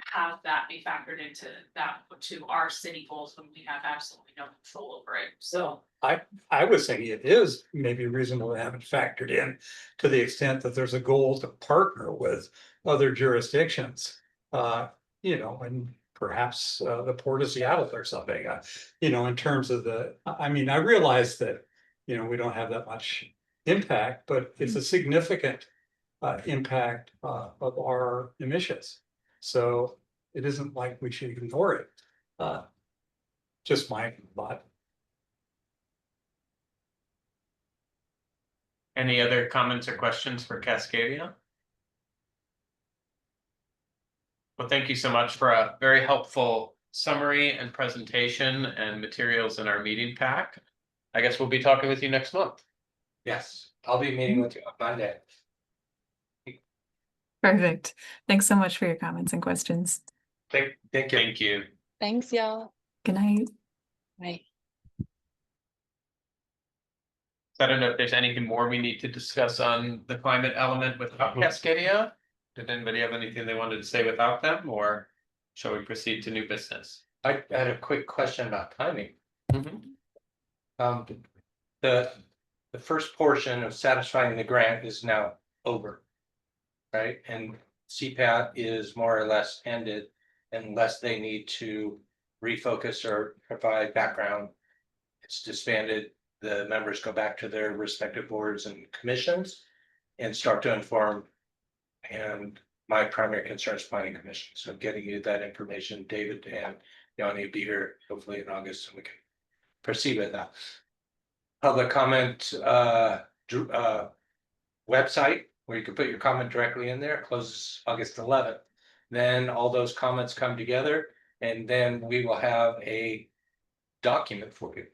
have that be factored into that, to our city goals when we have absolutely no control over it, so. I was saying it is maybe reasonable to have it factored in to the extent that there's a goal to partner with other jurisdictions. And perhaps the Port of Seattle or something, in terms of I mean, I realize that, we don't have that much impact, but it's a significant impact of our emissions. So it isn't like we should ignore it. Just my thought. Any other comments or questions for Cascadia? Well, thank you so much for a very helpful summary and presentation and materials in our meeting pack. I guess we'll be talking with you next month. Yes, I'll be meeting with you on Monday. Perfect. Thanks so much for your comments and questions. Thank you. Thank you. Thanks, y'all. Good night. Bye. I don't know if there's anything more we need to discuss on the climate element without Cascadia. Did anybody have anything they wanted to say without them, or shall we proceed to new business? I had a quick question about timing. Mhm. The first portion of satisfying the grant is now over. Right, and CPAT is more or less ended unless they need to refocus or provide background. It's disbanded, the members go back to their respective boards and commissions and start to inform. And my primary concern is planning commission, so getting you that information, David and Yanni will be here hopefully in August, and we can proceed with that. Public comment website where you can put your comment directly in there, closes August 11th. Then all those comments come together, and then we will have a document for you.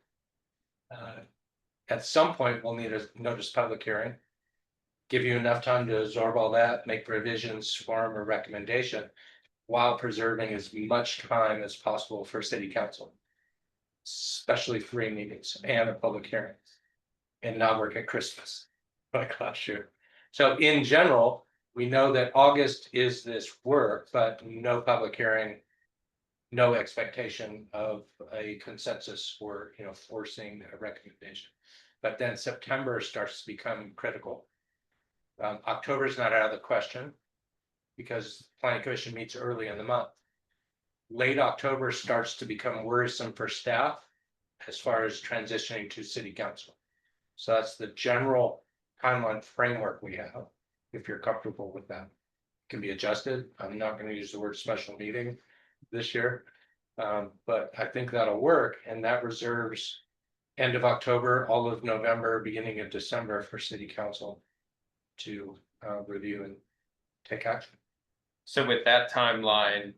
At some point, we'll need a notice public hearing. Give you enough time to absorb all that, make revisions, form a recommendation, while preserving as much time as possible for city council. Especially 3 meetings and a public hearing. And not work at Christmas, like last year. So in general, we know that August is this work, but no public hearing. No expectation of a consensus or, forcing a recommendation. But then September starts to become critical. October is not out of the question. Because planning commission meets early in the month. Late October starts to become worrisome for staff. As far as transitioning to city council. So that's the general timeline framework we have, if you're comfortable with that. Can be adjusted. I'm not going to use the word special meeting this year. But I think that'll work, and that reserves end of October, all of November, beginning of December for city council to review and take action. So with that timeline,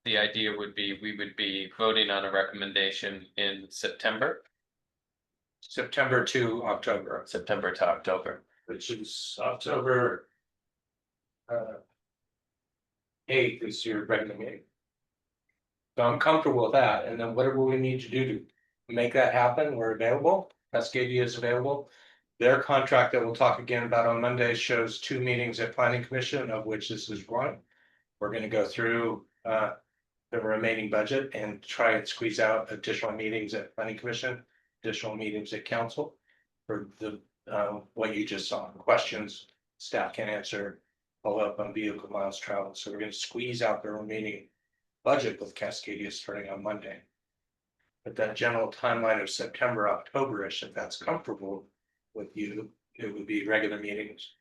the idea would be we would be voting on a recommendation in September. September to October, September to October. which is October 8th is your regular meeting. So I'm comfortable with that, and then whatever we need to do to make that happen, we're available. Cascadia is available. Their contract that we'll talk again about on Monday shows 2 meetings at planning commission, of which this is one. We're gonna go through the remaining budget and try and squeeze out additional meetings at planning commission, additional meetings at council. For the what you just saw, questions staff can answer, follow up on vehicle miles traveled. So we're gonna squeeze out the remaining budget with Cascadia starting on Monday. But that general timeline of September, October-ish, if that's comfortable with you, it would be regular meetings.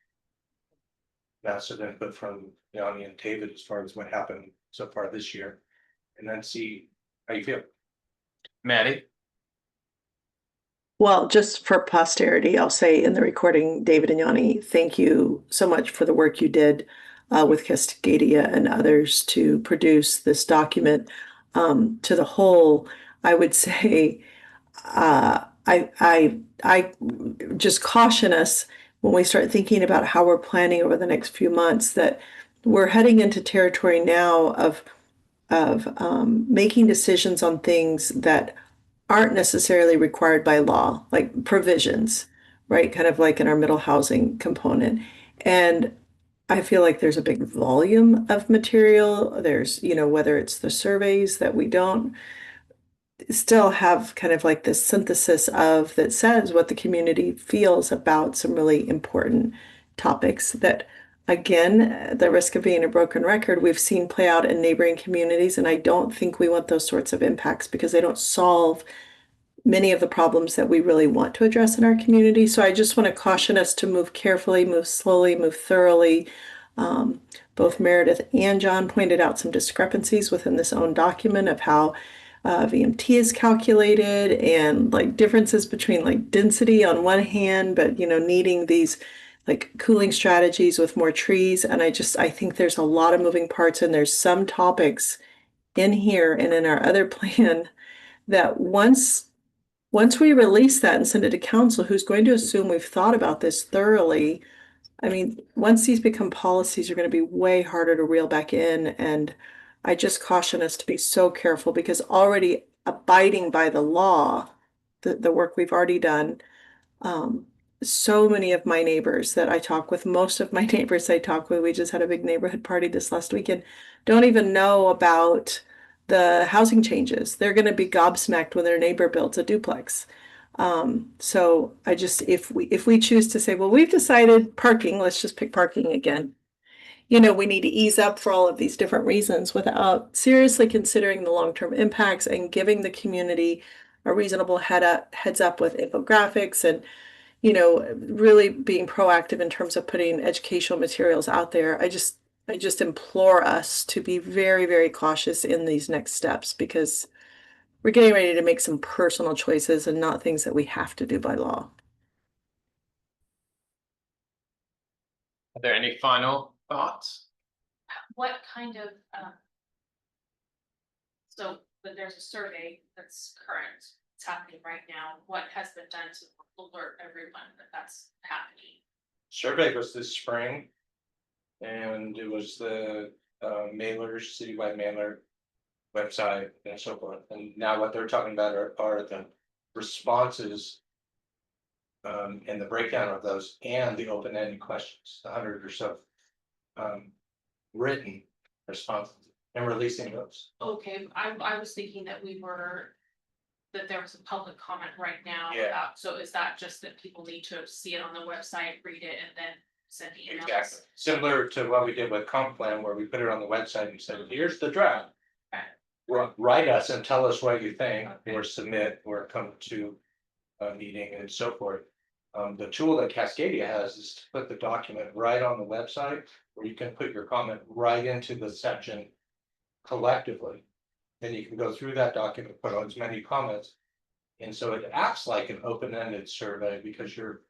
Massive input from Yanni and David as far as what happened so far this year, and then see how you feel. Maddie? Well, just for posterity, I'll say in the recording, David and Yanni, thank you so much for the work you did with Cascadia and others to produce this document. To the whole, I would say, I just caution us when we start thinking about how we're planning over the next few months that we're heading into territory now of making decisions on things that aren't necessarily required by law, like provisions, right? Kind of like in our middle housing component. And I feel like there's a big volume of material. There's, whether it's the surveys that we don't still have kind of like this synthesis of that says what the community feels about some really important topics that, again, at the risk of being a broken record, we've seen play out in neighboring communities. And I don't think we want those sorts of impacts because they don't solve many of the problems that we really want to address in our community. So I just want to caution us to move carefully, move slowly, move thoroughly. Both Meredith and John pointed out some discrepancies within this own document of how VMT is calculated and like differences between like density on one hand, but needing these like cooling strategies with more trees. And I think there's a lot of moving parts and there's some topics in here and in our other plan that once we release that and send it to council, who's going to assume we've thought about this thoroughly. I mean, once these become policies, are going to be way harder to reel back in. And I just caution us to be so careful because already abiding by the law, the work we've already done, so many of my neighbors that I talk with, most of my neighbors I talk with, we just had a big neighborhood party this last weekend, don't even know about the housing changes. They're going to be gobsmacked when their neighbor builds a duplex. So I just, if we choose to say, well, we've decided parking, let's just pick parking again. We need to ease up for all of these different reasons without seriously considering the long-term impacts and giving the community a reasonable heads up with infographics and really being proactive in terms of putting educational materials out there. I just implore us to be very, very cautious in these next steps because we're getting ready to make some personal choices and not things that we have to do by law. Are there any final thoughts? What kind of, so, but there's a survey that's current, it's happening right now. What has been done to alert everyone that that's happening? Survey was this spring. And it was the mailers, citywide mailer website and so forth. And now what they're talking about are the responses. And the breakdown of those and the open-ended questions, the 100 or so written responses and releasing those. Okay, I was thinking that that there was a public comment right now. Yeah. So is that just that people need to see it on the website, read it, and then send emails? Exactly. Similar to what we did with comp plan, where we put it on the website and said, here's the draft. Okay. Write us and tell us what you think, Okay. or submit, or come to a meeting and so forth. The tool that Cascadia has is to put the document right on the website, where you can put your comment right into the section collectively. Then you can go through that document, put on as many comments. And so it acts like an open-ended survey because you're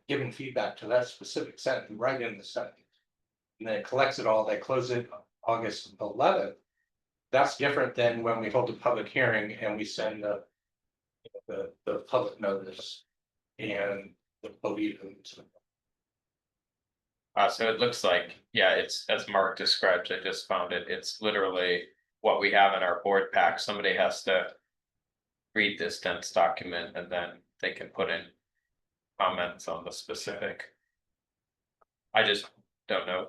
giving feedback to that specific sentence right in the sentence. And then it collects it all, they close it August 11th. That's different than when we hold a public hearing and we send the public notice and the belief. So it looks like, yeah, it's as Mark described, I just found it. It's literally what we have in our board pack. Somebody has to read this dense document and then they can put in comments on the specific. I just don't know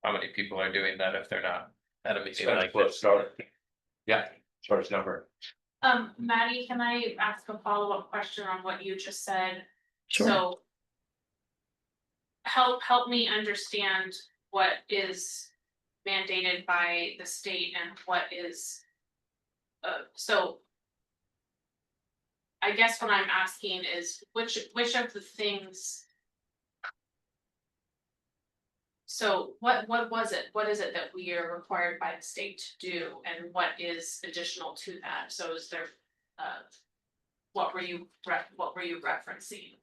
how many people are doing that if they're not at a meeting like this. Yeah, as far as number. Maddie, can I ask a follow-up question on what you just said? Sure. So help me understand what is mandated by the state and what is so I guess what I'm asking is which of the things. So what was it? What is it that we are required by the state to do, and what is additional to that? So is there, what were you referencing?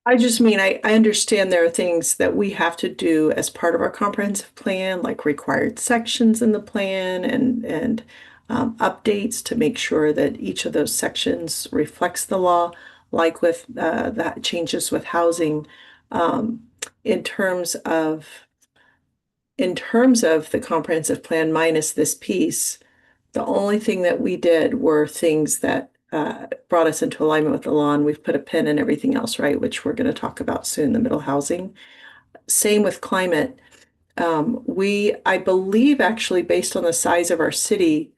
I just mean, I understand there are things that we have to do as part of our comprehensive plan, like required sections in the plan and updates to make sure that each of those sections reflects the law, like with the changes with housing. In terms of the comprehensive plan minus this piece, The only thing that we did were things that brought us into alignment with the law, and we've put a pin in everything else, right? Which we're going to talk about soon, the middle housing. Same with climate. I believe actually based on the size of our city,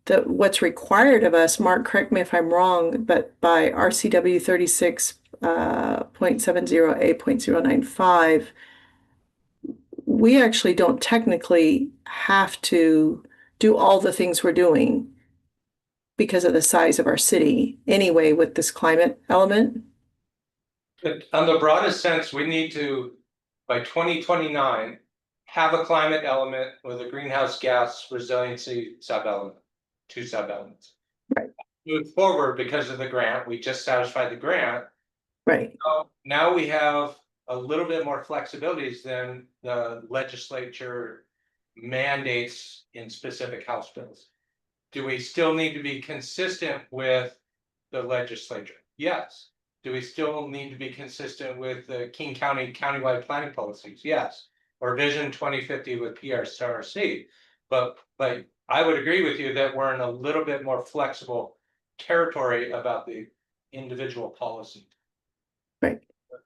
that what's required of us, Mark, correct me if I'm wrong, but by RCW 36.70A.095, we actually don't technically have to do all the things we're doing because of the size of our city anyway with this climate element. But on the broadest sense, we need to, by 2029, have a climate element with a greenhouse gas resiliency sub-element, 2 sub-elements. Right. Move forward because of the grant, we just satisfied the grant. Right. Now we have a little bit more flexibilities than the legislature mandates in specific House bills. Do we still need to be consistent with the legislature? Yes. Do we still need to be consistent with the King County countywide planning policies? Yes. Or Vision 2050 with PRC. But I would agree with you that we're in a little bit more flexible territory about the individual policy. Right.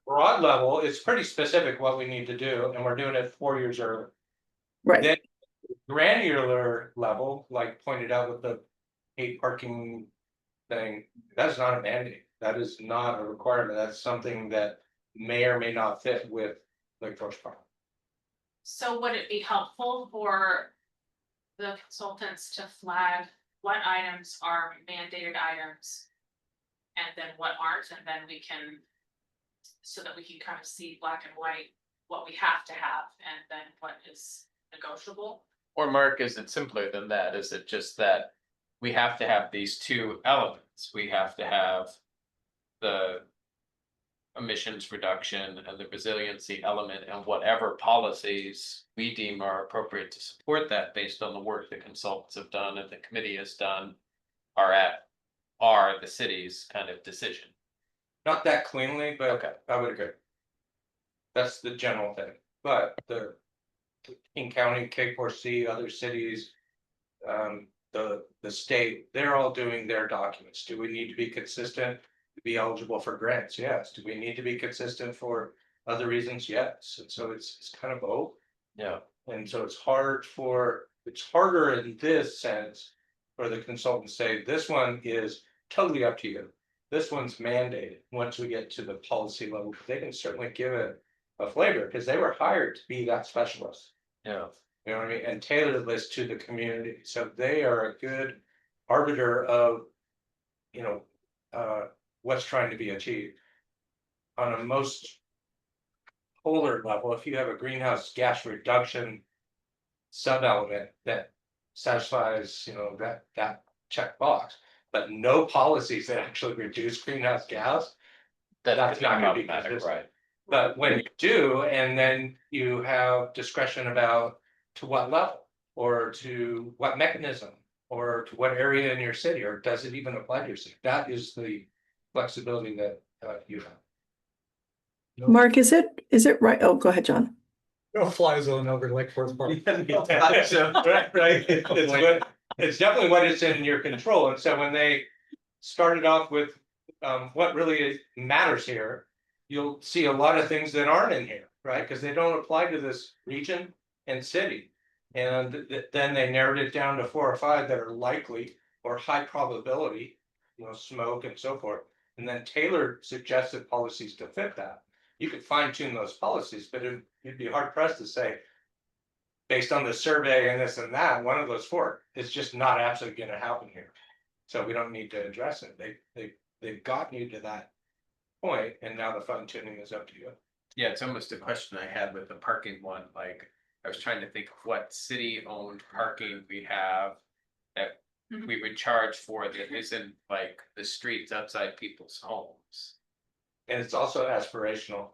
Broad level, it's pretty specific what we need to do, and we're doing it 4 years early. Right. Then granular level, like pointed out with the 8 parking thing, that's not a mandate. That is not a requirement. That's something that may or may not fit with Lake Forest Park. So would it be helpful for the consultants to flag what items are mandated items? And then what aren't, and then we can, so that we can kind of see black and white what we have to have and then what is negotiable. Or Mark, is it simpler than that? Is it just that we have to have these 2 elements? We have to have the emissions reduction and the resiliency element, and whatever policies we deem are appropriate to support that based on the work the consultants have done and the committee has done are the city's kind of decision. Not that cleanly, but Okay. I would agree. That's the general thing, but the King County, K4C, other cities, the state, they're all doing their documents. Do we need to be consistent to be eligible for grants? Yes. Do we need to be consistent for other reasons? Yes. And so it's kind of both. Yeah. And so it's harder in this sense for the consultant to say, this one is totally up to you. This one's mandated. Once we get to the policy level, they can certainly give it a flavor because they were hired to be that specialist. Yeah. You know what I mean? And tailor this to the community. So they are a good arbiter of, what's trying to be achieved. On a most polar level, if you have a greenhouse gas reduction sub-element that satisfies, that check box, but no policies that actually reduce greenhouse gas, that's not gonna be problematic, consistent. right? But when you do, and then you have discretion about to what level, or to what mechanism, or to what area in your city, or does it even apply to your city? That is the flexibility that you have. Mark, is it right? Oh, go ahead, John. No fly zone over Lake Forest Park. Right. It's definitely what is in your control. And so when they started off with what really matters here, you'll see a lot of things that aren't in here, right? Because they don't apply to this region and city. And then they narrowed it down to 4 or 5 that are likely or high probability, smoke and so forth. And then tailored suggested policies to fit that. You could fine tune those policies, but you'd be hard pressed to say, based on the survey and this and that, one of those 4 is just not absolutely going to happen here. So we don't need to address it. They've gotten you to that point, and now the fine tuning is up to you. Yeah, it's almost a question I had with the parking one. Like, I was trying to think of what city-owned parking we have that Mhm. we would charge for that isn't like the streets outside people's homes. And it's also aspirational.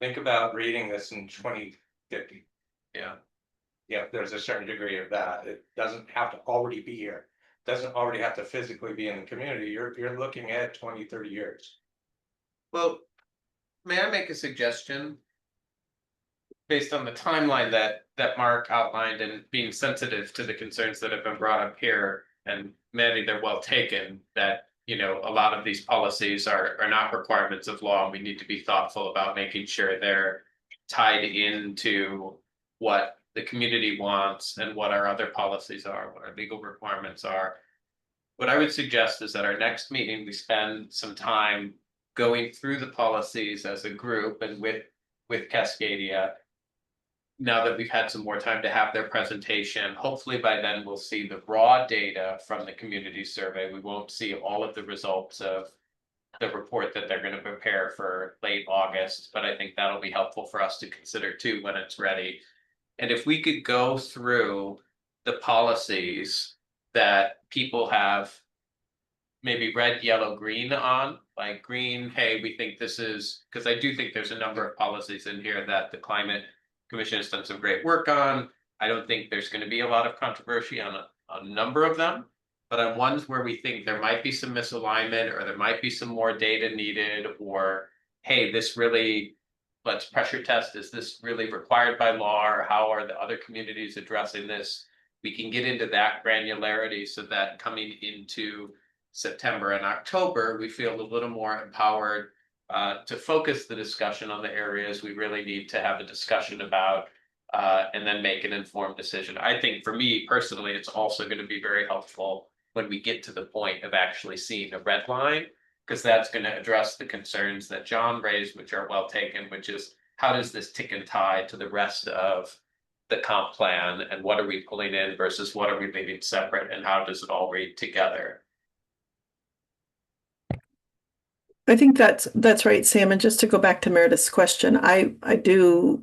Think about reading this in 2050. Yeah. Yeah, there's a certain degree of that. It doesn't have to already be here. Doesn't already have to physically be in the community. You're looking at 20, 30 years. Well, may I make a suggestion? based on the timeline that Mark outlined and being sensitive to the concerns that have been brought up here, and Maddie, they're well taken, that, you know, a lot of these policies are not requirements of law, and we need to be thoughtful about making sure they're tied into what the community wants and what our other policies are, what our legal requirements are. What I would suggest is that our next meeting, we spend some time going through the policies as a group and with Cascadia. Now that we've had some more time to have their presentation, hopefully by then we'll see the raw data from the community survey. We won't see all of the results of the report that they're going to prepare for late August, but I think that'll be helpful for us to consider too when it's ready. And if we could go through the policies that people have maybe red, yellow, green on, like green, hey, we think this is, because I do think there's a number of policies in here that the climate commission has done some great work on. I don't think there's going to be a lot of controversy on a number of them, but on ones where we think there might be some misalignment or there might be some more data needed, or hey, this really, let's pressure test, is this really required by law, or how are the other communities addressing this? We can get into that granularity so that coming into September and October, we feel a little more empowered to focus the discussion on the areas we really need to have a discussion about, and then make an informed decision. I think for me personally, it's also going to be very helpful when we get to the point of actually seeing a red line, because that's going to address the concerns that John raised, which are well taken, which is how does this tick and tie to the rest of the comp plan, and what are we pulling in versus what are we leaving separate, and how does it all read together? I think that's right, Sam. And just to go back to Meredith's question, I do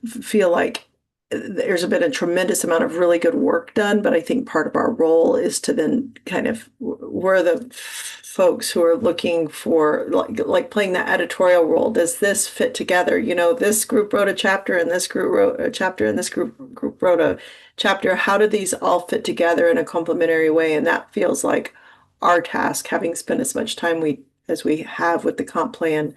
feel like there's been a tremendous amount of really good work done, but I think part of our role is to then kind of, we're the folks who are looking for like playing that editorial role. Does this fit together? You know, this group wrote a chapter and this group wrote a chapter and this group wrote a chapter. How do these all fit together in a complementary way? And that feels like our task, having spent as much time as we have with the comp plan,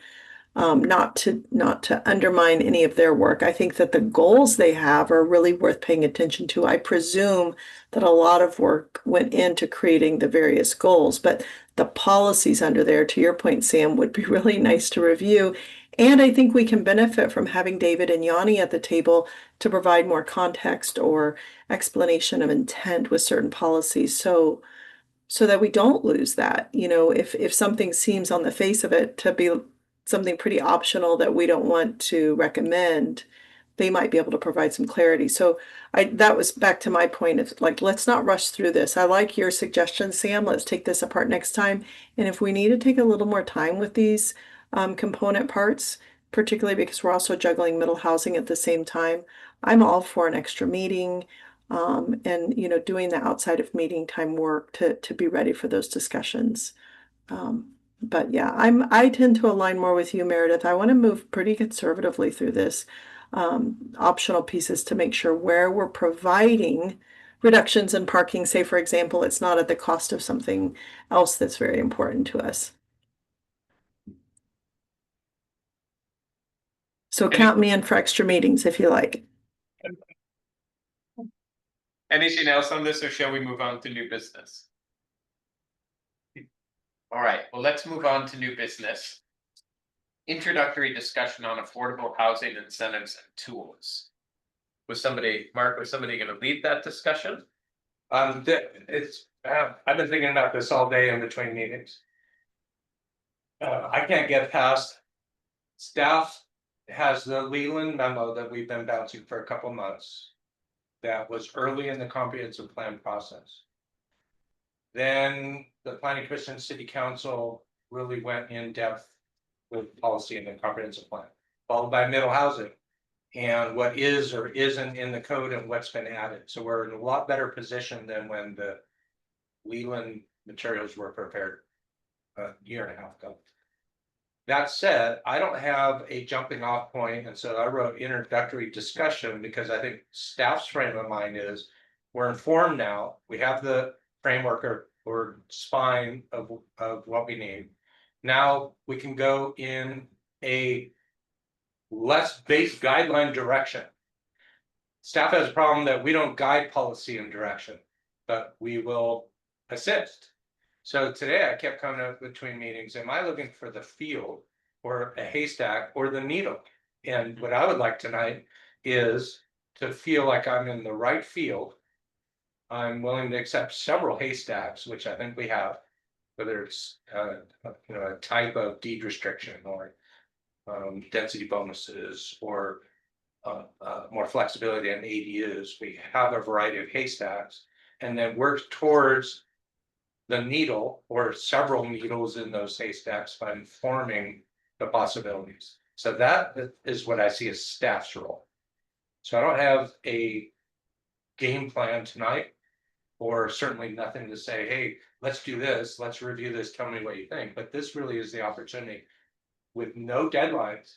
not to undermine any of their work. I think that the goals they have are really worth paying attention to. I presume that a lot of work went into creating the various goals, but the policies under there, to your point, Sam, would be really nice to review. And I think we can benefit from having David and Yanni at the table to provide more context or explanation of intent with certain policies. So that we don't lose that, you know, if something seems on the face of it to be something pretty optional that we don't want to recommend, they might be able to provide some clarity. So that was back to my point of like, let's not rush through this. I like your suggestion, Sam. Let's take this apart next time. And if we need to take a little more time with these component parts, particularly because we're also juggling middle housing at the same time, I'm all for an extra meeting. And you know, doing the outside of meeting time work to be ready for those discussions. But yeah, I tend to align more with you, Meredith. I want to move pretty conservatively through this optional pieces to make sure where we're providing reductions in parking, say for example, it's not at the cost of something else that's very important to us. So count me in for extra meetings if you like. Anything else on this, or shall we move on to new business? All right, well, let's move on to new business. Introductory discussion on affordable housing incentives and tools. Mark, was somebody going to lead that discussion? I've been thinking about this all day in between meetings. I can't get past. Staff has the Leland memo that we've been bouncing for a couple months. That was early in the comprehensive plan process. Then the planning commission and city council really went in depth with policy in the comprehensive plan, followed by middle housing and what is or isn't in the code and what's been added. So we're in a lot better position than when the Leland materials were prepared a year and a half ago. That said, I don't have a jumping off point, and so I wrote introductory discussion because I think staff's frame of mind is we're informed now. We have the framework or spine of what we need. Now we can go in a less base guideline direction. Staff has a problem that we don't guide policy and direction, but we will assist. So today I kept coming up between meetings, am I looking for the field or a haystack or the needle? And what I would like tonight is to feel like I'm in the right field. I'm willing to accept several haystacks, which I think we have, whether it's a type of deed restriction or density bonuses or more flexibility in ADUs. We have a variety of haystacks and then work towards the needle or several needles in those haystacks by informing the possibilities. So that is what I see as staff's role. So I don't have a game plan tonight, or certainly nothing to say, hey, let's do this, let's review this, tell me what you think. But this really is the opportunity with no deadlines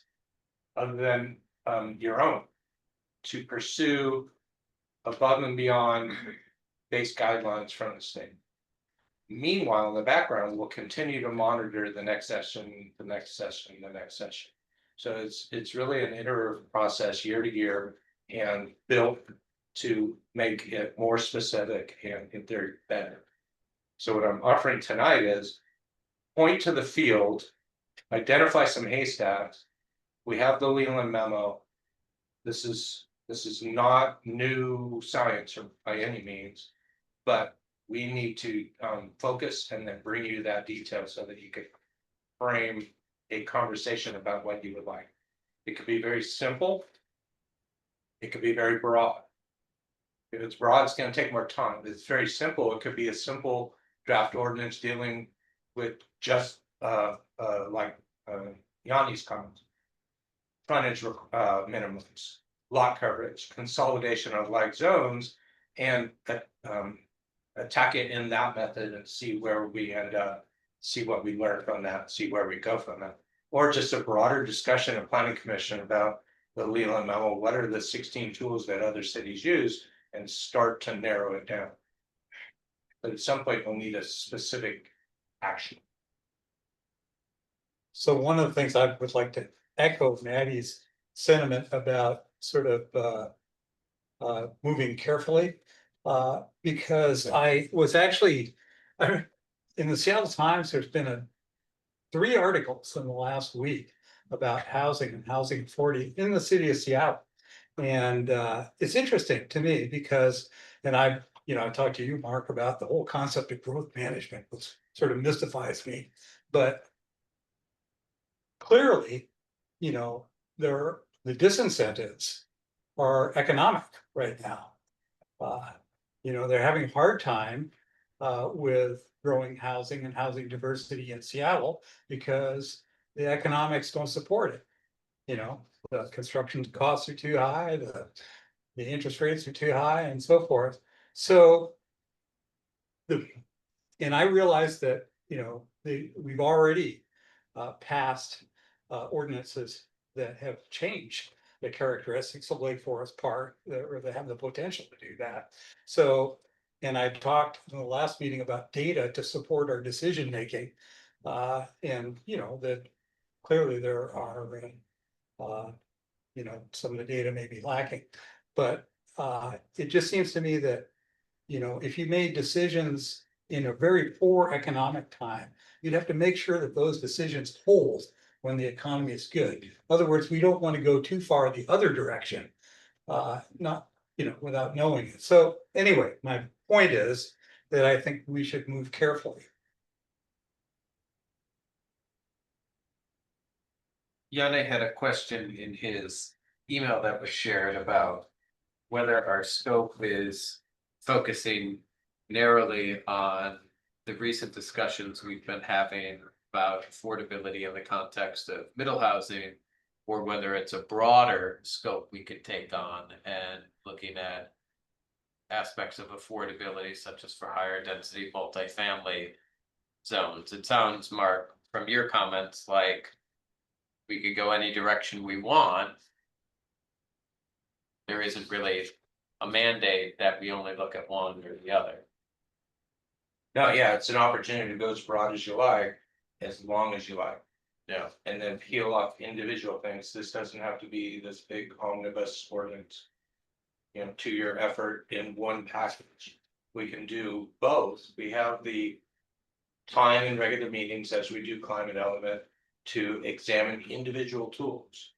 other than your own to pursue above and beyond base guidelines from the state. Meanwhile, in the background, we'll continue to monitor the next session, the next session, the next session. So it's really an iterative process year to year and built to make it more specific and in theory better. So what I'm offering tonight is point to the field, identify some haystacks. We have the Leland memo. This is not new science or by any means, but we need to focus and then bring you that detail so that you could frame a conversation about what you would like. It could be very simple. It could be very broad. If it's broad, it's going to take more time. If it's very simple, it could be a simple draft ordinance dealing with just like Yanni's comments. Frontage minimums, lot coverage, consolidation of like zones, and attack it in that method and see where we end up, see what we learn from that, see where we go from that. Or just a broader discussion of planning commission about the Leland memo, what are the 16 tools that other cities use, and start to narrow it down. But at some point we'll need a specific action. So one of the things I would like to echo Maddie's sentiment about sort of moving carefully, because I was actually in the Seattle Times, there's been 3 articles in the last week about housing and housing 40 in the city of Seattle. And it's interesting to me because, and I talked to you, Mark, about the whole concept of growth management, which sort of mystifies me. But clearly, the disincentives are economic right now. They're having a hard time with growing housing and housing diversity in Seattle because the economics don't support it. The construction costs are too high, the interest rates are too high, and so forth. So and I realize that we've already passed ordinances that have changed the characteristics of Lake Forest Park, or they have the potential to do that. So, and I talked in the last meeting about data to support our decision making, and that clearly there are some of the data may be lacking, but it just seems to me that if you made decisions in a very poor economic time, you'd have to make sure that those decisions hold when the economy is good. In other words, we don't want to go too far the other direction, not without knowing it. So anyway, my point is that I think we should move carefully. Yanni had a question in his email that was shared about whether our scope is focusing narrowly on the recent discussions we've been having about affordability in the context of middle housing, or whether it's a broader scope we could take on and looking at aspects of affordability, such as for higher density multifamily zones. It sounds, Mark, from your comments, like we could go any direction we want. There isn't really a mandate that we only look at one or the other. No, yeah, it's an opportunity to go as broad as you like, as long as you like. Yeah. And then peel off individual things. This doesn't have to be this big omnibus ordinance. You know, 2-year effort in one package. We can do both. We have the time in regular meetings as we do climate element to examine individual tools.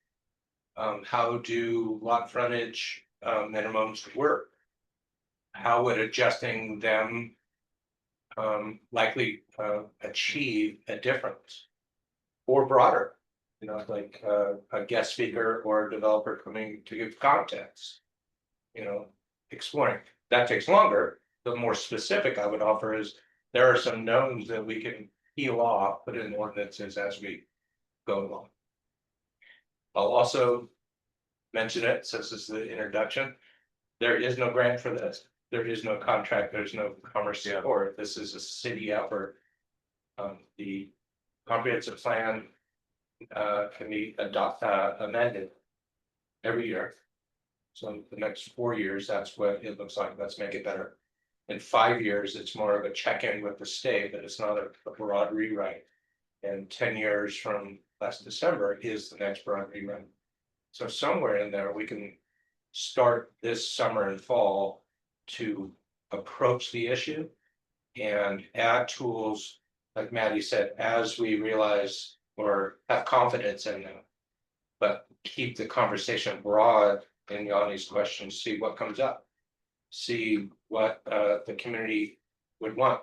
How do lot frontage minimums work? How would adjusting them likely achieve a difference? Or broader, you know, like a guest speaker or a developer coming to give context. You know, exploring, that takes longer. The more specific I would offer is, there are some knowns that we can peel off, put in ordinances as we go along. I'll also mention it, since this is the introduction, there is no grant for this. There is no contract, there's no commerce support. This is a city effort. The comprehensive plan can be amended every year. So the next 4 years, that's what it looks like. Let's make it better. In 5 years, it's more of a check-in with the state, but it's not a broad rewrite. And 10 years from last December is the next broad rewrite. So somewhere in there, we can start this summer and fall to approach the issue and add tools, like Maddie said, as we realize or have confidence in them. But keep the conversation broad in Yanni's questions, see what comes up. See what the community would want,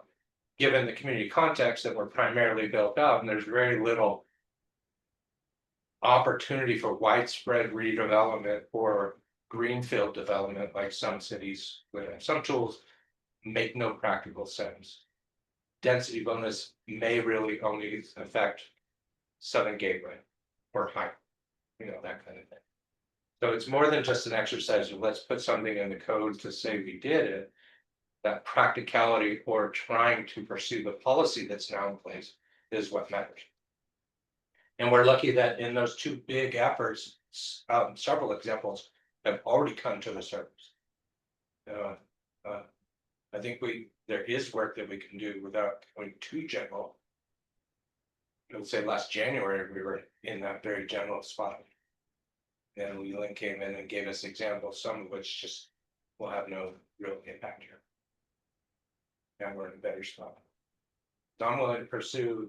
given the community context that we're primarily built out, and there's very little opportunity for widespread redevelopment or greenfield development like some cities would have. Some tools make no practical sense. Density bonus may really only affect Southern Gateway or Hyde, you know, that kind of thing. So it's more than just an exercise of let's put something in the code to say we did it. That practicality or trying to pursue the policy that's now in place is what matters. And we're lucky that in those 2 big efforts, several examples have already come to the surface. I think there is work that we can do without going too general. I would say last January, we were in that very general spot. And Leland came in and gave us examples, some of which just will have no real impact here. Now we're in a better spot. So I'm willing to pursue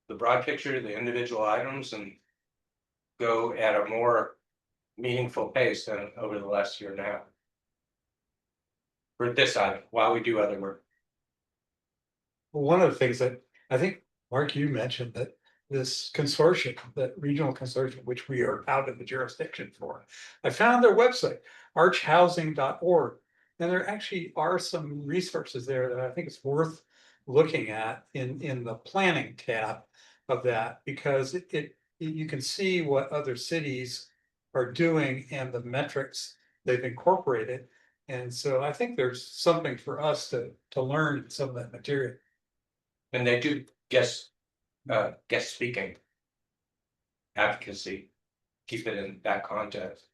the broad picture, the individual items, and go at a more meaningful pace than over the last year now. For this item, while we do other work. Well, one of the things that I think, Mark, you mentioned that this consortium, that regional consortium, which we are out of the jurisdiction for. I found their website, archhousing.org, and there actually are some resources there that I think it's worth looking at in the planning tab of that, because you can see what other cities are doing and the metrics they've incorporated. And so I think there's something for us to learn some of that material. And they do guest speaking. Advocacy, keep it in that context.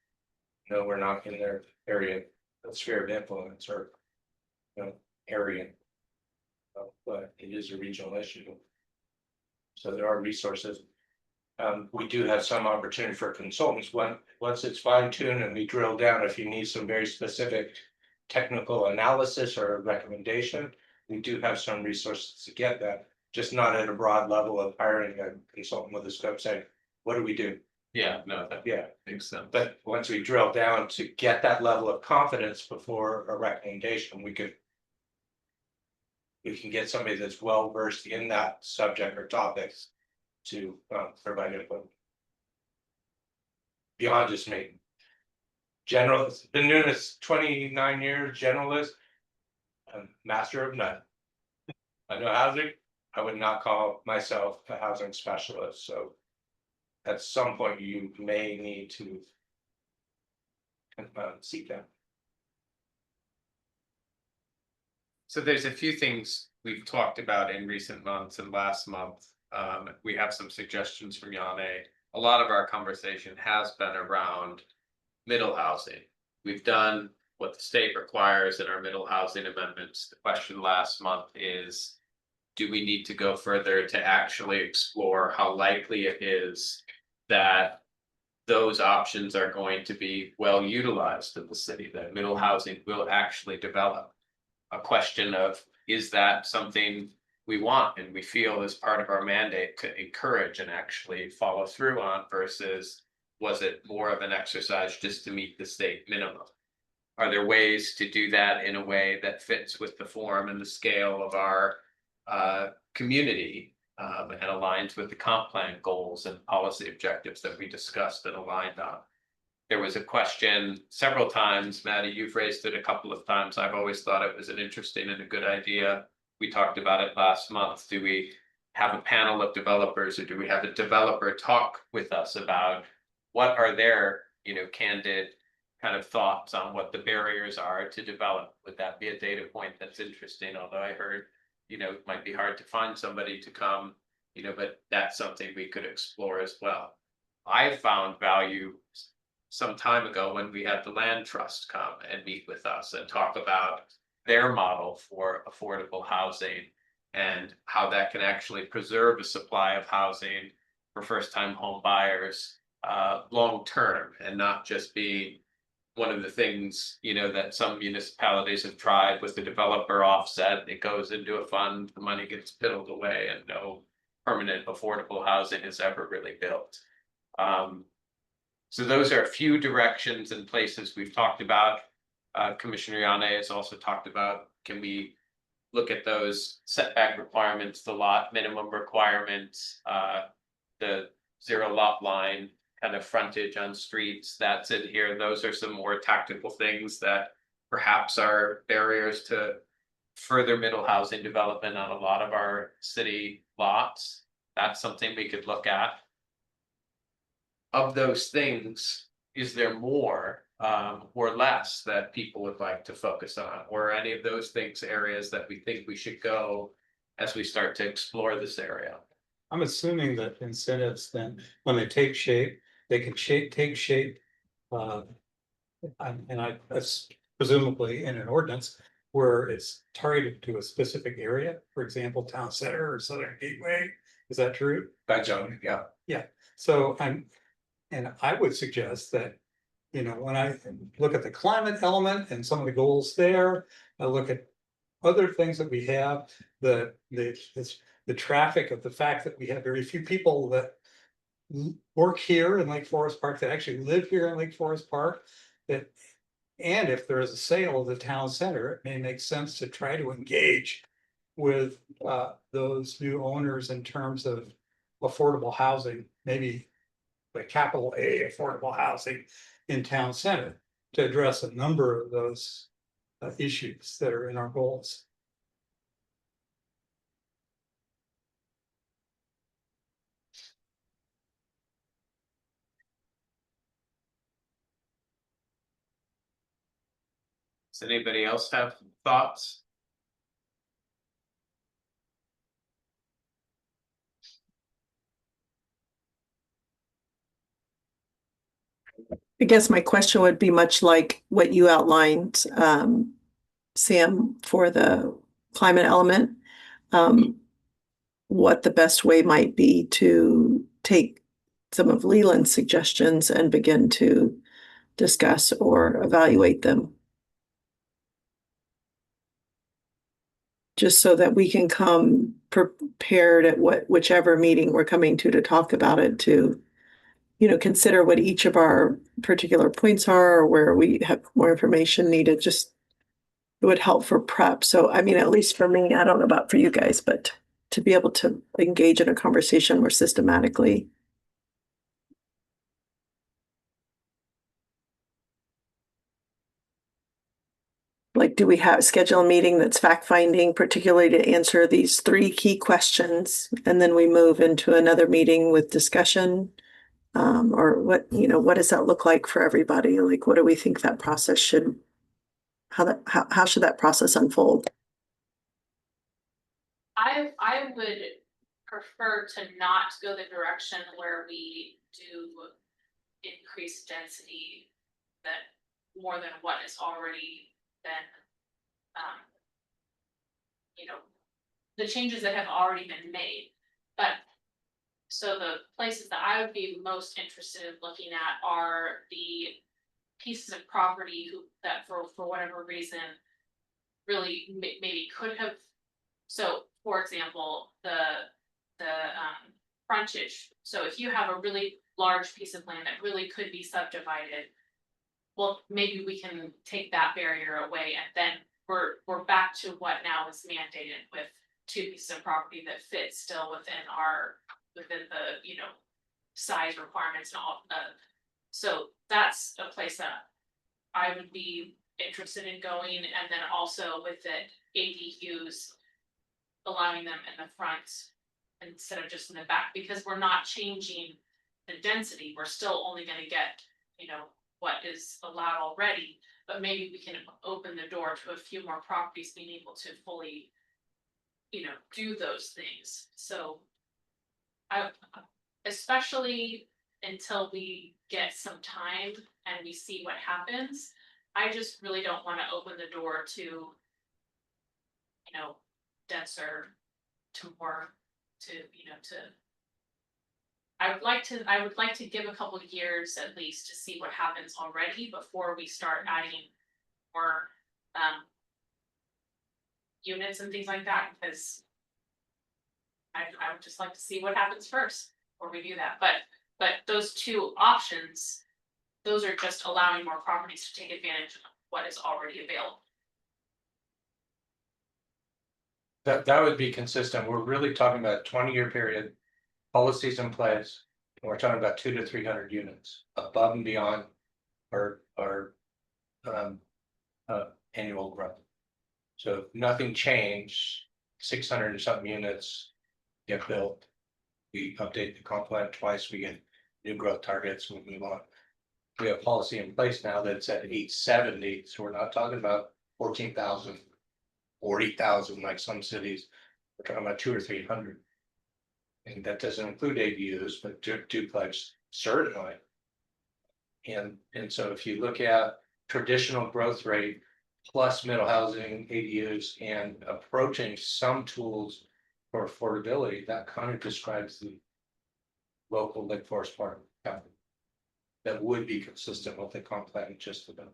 No, we're not in their area, the sphere of influence or, you know, area. But it is a regional issue. So there are resources. We do have some opportunity for consultants once it's fine-tuned and we drill down. If you need some very specific technical analysis or recommendation, we do have some resources to get that, just not at a broad level of hiring a consultant with a scope saying, what do we do? Yeah, no, that Yeah, makes sense. but once we drill down to get that level of confidence before a recommendation, we can get somebody that's well versed in that subject or topics to provide input. Beyond just me. Generalist, been doing this 29 years, generalist. Master of none. I know housing, I would not call myself a housing specialist, so. At some point, you may need to seek that. So there's a few things we've talked about in recent months and last month. We have some suggestions from Yanni. A lot of our conversation has been around middle housing. We've done what the state requires in our middle housing amendments. The question last month is, do we need to go further to actually explore how likely it is that those options are going to be well utilized in the city, that middle housing will actually develop? A question of, is that something we want and we feel as part of our mandate to encourage and actually follow through on, versus was it more of an exercise just to meet the state minimum? Are there ways to do that in a way that fits with the form and the scale of our community, and aligns with the comp plan goals and policy objectives that we discussed and aligned on? There was a question several times, Maddie, you've raised it a couple of times. I've always thought it was an interesting and a good idea. We talked about it last month. Do we have a panel of developers, or do we have a developer talk with us about what are their, candid kind of thoughts on what the barriers are to develop? Would that be a data point that's interesting? Although I heard, it might be hard to find somebody to come, but that's something we could explore as well. I found value some time ago when we had the land trust come and meet with us and talk about their model for affordable housing and how that can actually preserve a supply of housing for first-time home buyers long term, and not just be one of the things, that some municipalities have tried with the developer offset. It goes into a fund, the money gets piddled away, and no permanent affordable housing is ever really built. So those are a few directions and places we've talked about. Commissioner Yane has also talked about, can we look at those setback requirements, the lot minimum requirements, the zero lot line kind of frontage on streets, that's in here. Those are some more tactical things that perhaps are barriers to further middle housing development on a lot of our city lots. That's something we could look at. Of those things, is there more or less that people would like to focus on, or any of those things areas that we think we should go as we start to explore this area? I'm assuming that incentives then, when they take shape, they can take shape. That's presumably in an ordinance where it's targeted to a specific area, for example, town center or Southern Gateway. Is that true? That zone, yeah. Yeah, so and I would suggest that, when I look at the climate element and some of the goals there, I look at other things that we have, the traffic of the fact that we have very few people that work here in Lake Forest Park, that actually live here in Lake Forest Park, that, and if there is a sale of the town center, it may make sense to try to engage with those new owners in terms of affordable housing, maybe the capital A affordable housing in town center, to address a number of those issues that are in our goals. Does anybody else have thoughts? I guess my question would be much like what you outlined, Sam, for the climate element. What the best way might be to take some of Leland's suggestions and begin to discuss or evaluate them. Just so that we can come prepared at whichever meeting we're coming to talk about it, to consider what each of our particular points are, or where we have more information needed. Just, it would help for prep. So, I mean, at least for me, I don't know about for you guys, but to be able to engage in a conversation more systematically. Like, do we schedule a meeting that's fact-finding, particularly to answer these 3 key questions, and then we move into another meeting with discussion? Or what does that look like for everybody? Like, what do we think that process should, how should that process unfold? I would prefer to not go the direction where we do increase density that more than what is already been, the changes that have already been made. But so the places that I would be most interested in looking at are the pieces of property that for whatever reason really maybe could have. So for example, the frontage. So if you have a really large piece of land that really could be subdivided, well, maybe we can take that barrier away, and then we're back to what now is mandated with 2 pieces of property that fit still within the, you know, size requirements and all. So that's a place that I would be interested in going, and then also with the ADUs, allowing them in the front instead of just in the back, because we're not changing the density. We're still only gonna get, you know, what is allowed already, but maybe we can open the door to a few more properties being able to fully, you know, do those things. So especially until we get some time and we see what happens, I just really don't want to open the door to, you know, denser, to more, to, you know, to. I would like to give a couple of years at least to see what happens already before we start adding more units and things like that, because I would just like to see what happens first before we do that. But those 2 options, those are just allowing more properties to take advantage of what is already available. That would be consistent. We're really talking about a 20-year period, policies in place. And we're talking about 200 to 300 units above and beyond our annual growth. So if nothing changed, 600 and something units get built. We update the comp plan twice, we get new growth targets, we move on. We have policy in place now that's at 870, so we're not talking about 14,000, 40,000 like some cities. We're talking about 200 or 300. And that doesn't include ADUs, but duplex certainly. And so if you look at traditional growth rate plus middle housing, ADUs, and approaching some tools for affordability, that kind of describes the local Lake Forest Park county. That would be consistent with the comp plan just about.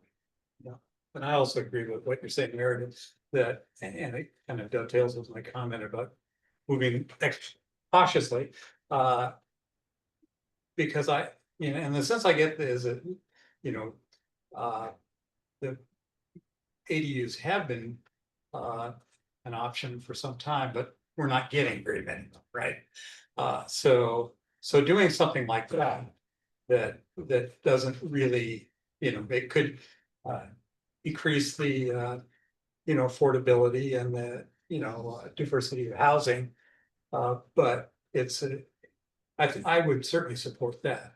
And I also agree with what you're saying, Meredith, that, and it kind of dovetails with my comment about moving cautiously. Because you know, in the sense I get is that, you know, the ADUs have been an option for some time, but we're not getting very many, right? So doing something like that doesn't really, you know, it could increase the you know, affordability and the, you know, diversity of housing. But it's I would certainly support that.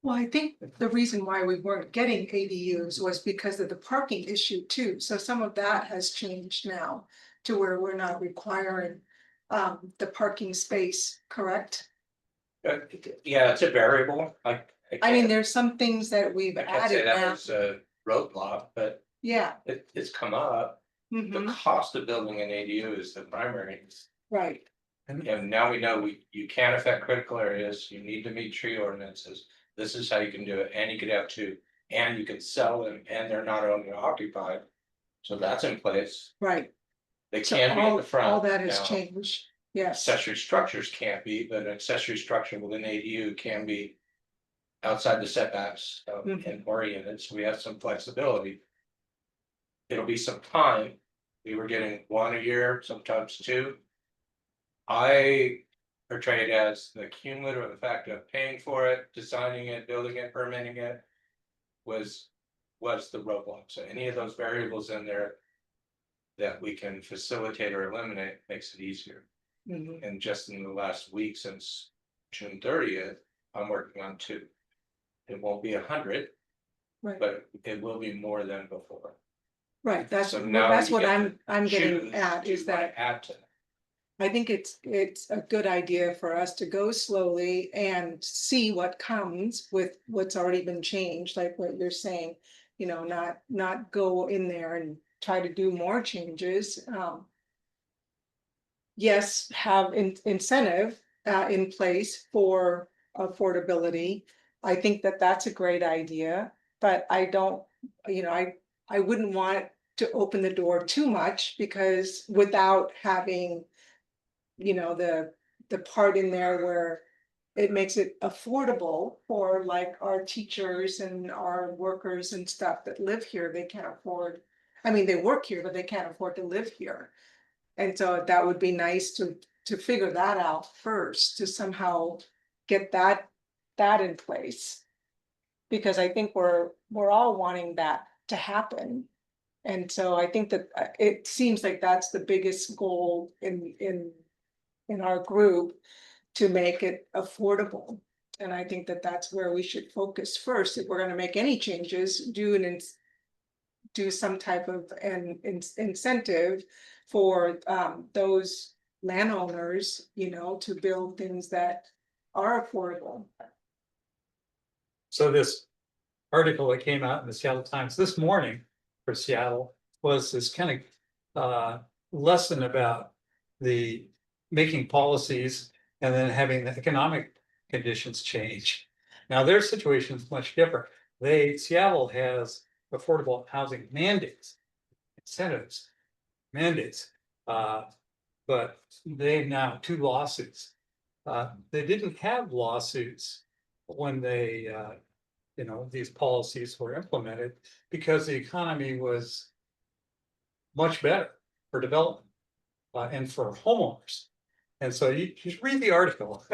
Well, I think the reason why we weren't getting ADUs was because of the parking issue too. So some of that has changed now to where we're not requiring the parking space, correct? Yeah, it's a variable. I mean, there's some things that we've I can't say added that now. was a roadblock, but Yeah, it's come up. The mhm, cost of building an ADU is the primary. right, And now we know you can't affect critical areas, you need to meet tree ordinances. This is how you can do it, and you could have 2, and you can sell them, and they're not owner occupied. So that's in place. right. They So can be in all the front. all that has now. changed. Yes, Accessory structures can't be, but an accessory structure with an ADU can be outside the setbacks and oriented, so we have some flexibility. It'll be some time. We were getting 1 a year, sometimes 2. I portray it as the cumulative effect of paying for it, designing it, building it, permitting it was the roadblock. So any of those variables in there that we can facilitate or eliminate makes it easier. mhm, And just in the last week since June 30th, I'm working on 2. It won't be 100, right, but it will be more than before. right. That's So now that's you what get I'm getting Choose at to is that add to that. I think it's a good idea for us to go slowly and see what comes with what's already been changed, like what you're saying. You know, not go in there and try to do more changes. yes, have incentive in place for affordability. I think that that's a great idea, but I don't, I wouldn't want to open the door too much because without having, the part in there where it makes it affordable for like our teachers and our workers and stuff that live here, they can't afford. I mean, they work here, but they can't afford to live here. And so that would be nice to figure that out first, to somehow get that in place. Because I think we're all wanting that to happen. And so I think that it seems like that's the biggest goal in our group, to make it affordable. And I think that that's where we should focus first. If we're gonna make any changes, do some type of an incentive for those landowners, to build things that are affordable. So this article that came out in the Seattle Times this morning for Seattle was this kind of lesson about the making policies and then having the economic conditions change. Now their situation is much different. Seattle has affordable housing mandates, incentives, mandates, but they now have 2 lawsuits. They didn't have lawsuits when they these policies were implemented, because the economy was much better for development and for homeowners. And so you just read the article.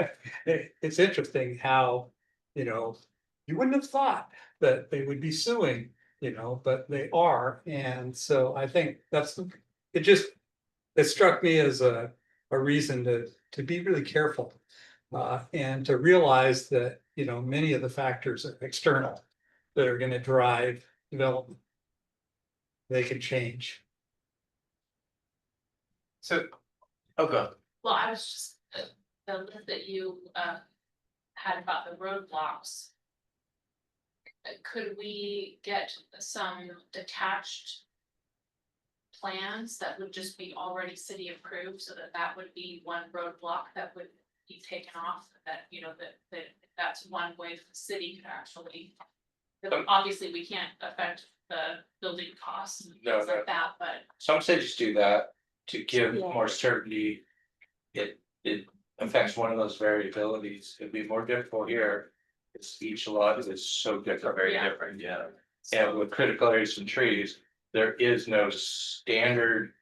It's interesting how, you wouldn't have thought that they would be suing, but they are. And so I think it struck me as a reason to be really careful and to realize that, many of the factors are external that are going to drive development. They can change. So, oh, go. Well, I was just, the list that you had about the roadblocks. Could we get some detached plans that would just be already city approved, so that would be one roadblock that would be taken off, that, that's one way the city could actually. Obviously, we can't affect the building costs and No, things like that, but. Some cities do that to give Yeah. more certainty. It affects one of those variabilities. It'd be more difficult here. It's each lot is so different, very Yeah. different, yeah. And with critical areas and trees, there is no standard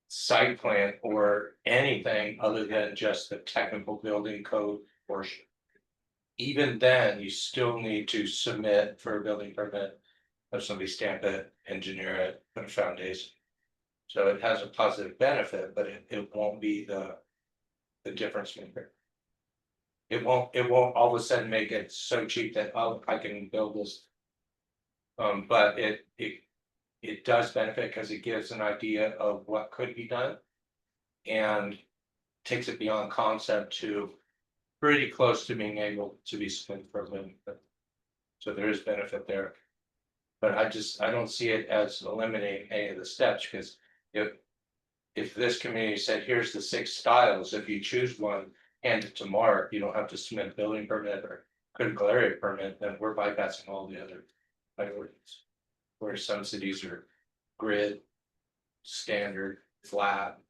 site plan or anything other than just the technical building code portion. Even then, you still need to submit for a building permit, have somebody stamp it, engineer it, put a foundation. So it has a positive benefit, but it won't be the difference maker. It won't all of a sudden make it so cheap that, oh, I can build this. But it does benefit because it gives an idea of what could be done. And takes it beyond concept to pretty close to being able to be spent for a living. So there is benefit there. But I don't see it as eliminating any of the steps, because if this community said, here's the 6 styles, if you choose one, hand it to Mark, you don't have to submit a building permit or critical area permit, then we're bypassing all the other priorities. Where some cities are grid, standard, flat.